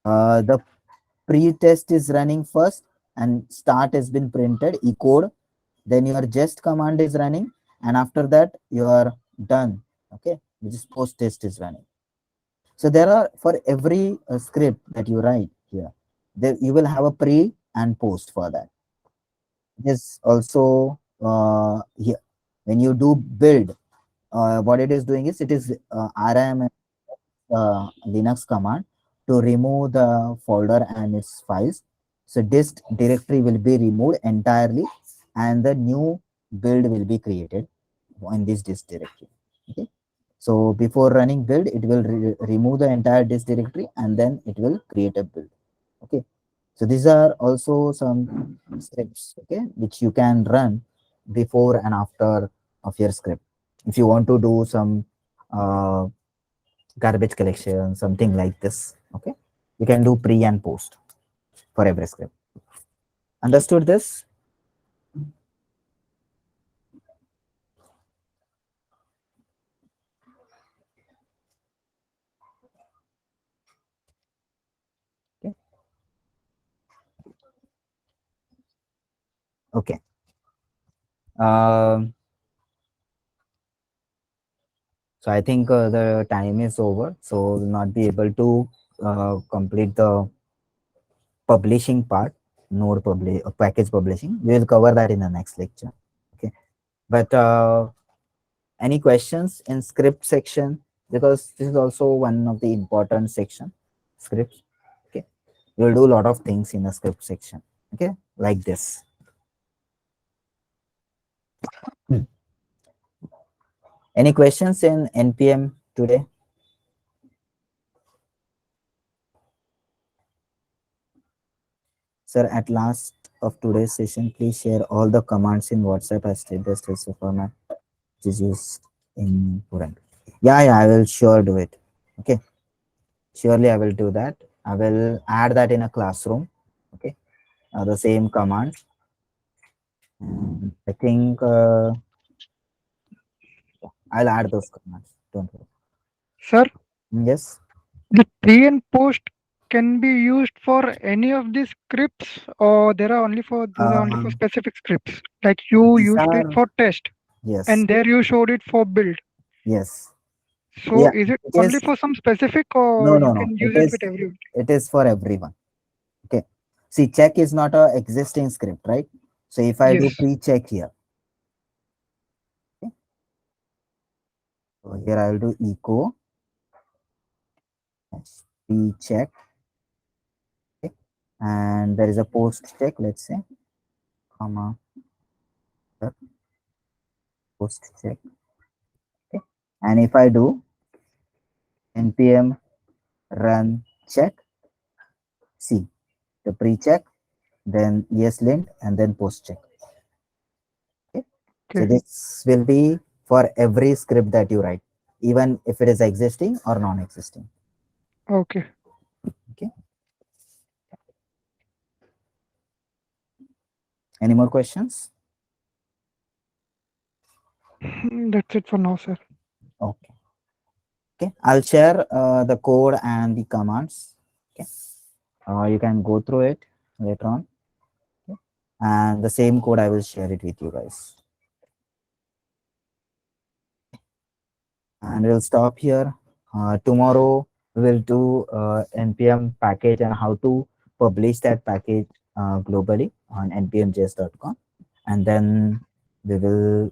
the pre-test is running first and start has been printed, echoed. Then your just command is running, and after that you are done. Okay, which is post-test is running. So there are for every script that you write here, there you will have a pre and post for that. Is also here when you do build, what it is doing is it is rm linux command to remove the folder and its files. So this directory will be removed entirely and the new build will be created in this disk directory. Okay, so before running build it will remove the entire disk directory and then it will create a build. Okay, so these are also some scripts, okay, which you can run before and after of your script. If you want to do some uh, garbage collection, something like this, okay, you can do pre and post for every script. Understood this? Okay. Okay. Um, so I think the time is over, so we'll not be able to complete the publishing part, node publish package publishing. We will cover that in the next lecture. Okay, but any questions in script section, because this is also one of the important section, scripts. Okay, we will do a lot of things in the script section. Okay, like this. Hmm. Any questions in npm today? Sir, at last of today's session, please share all the commands in WhatsApp as step-by-step format which is used in Puran. Yeah, I will sure do it. Okay, surely I will do that. I will add that in a classroom. Okay, the same commands. I think I'll add those commands. Don't worry.
Sir,
Yes.
the pre and post can be used for any of these scripts, or those are only for
Um,
specific scripts. Like you
these
used it
are
for test,
yes,
and there you showed it for build.
yes.
So
Yeah,
is it
it
only
is.
for some specific, or
No,
you
no, no.
can use it with everyone?
It is for everyone. Okay. See, check is not a existing script, right? So if I do
Yes.
pre-check here, okay, so here I will do echo. p check. Okay. And there is a post check, let's say, comma, post check. Okay. And if I do npm run check, see the pre-check, then ESLint, and then post check. Okay. So
Okay.
this will be for every script that you write, even if it is existing or non-existing.
Okay.
Okay. Any more questions?
That's it for now, sir.
Okay. Okay. I'll share the code and the commands. Okay. You can go through it later on. Okay. And the same code I will share it with you guys. And we'll stop here. Tomorrow we will do npm package and how to publish that package globally on npmjs.com, and then we will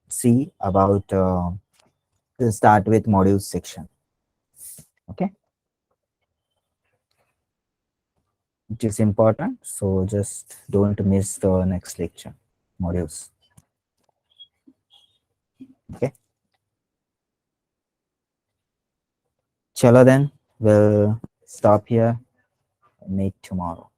see about we'll start with modules section. Okay, which is important, so just don't miss the next lecture modules. Okay, chalo then, we'll stop here, meet tomorrow.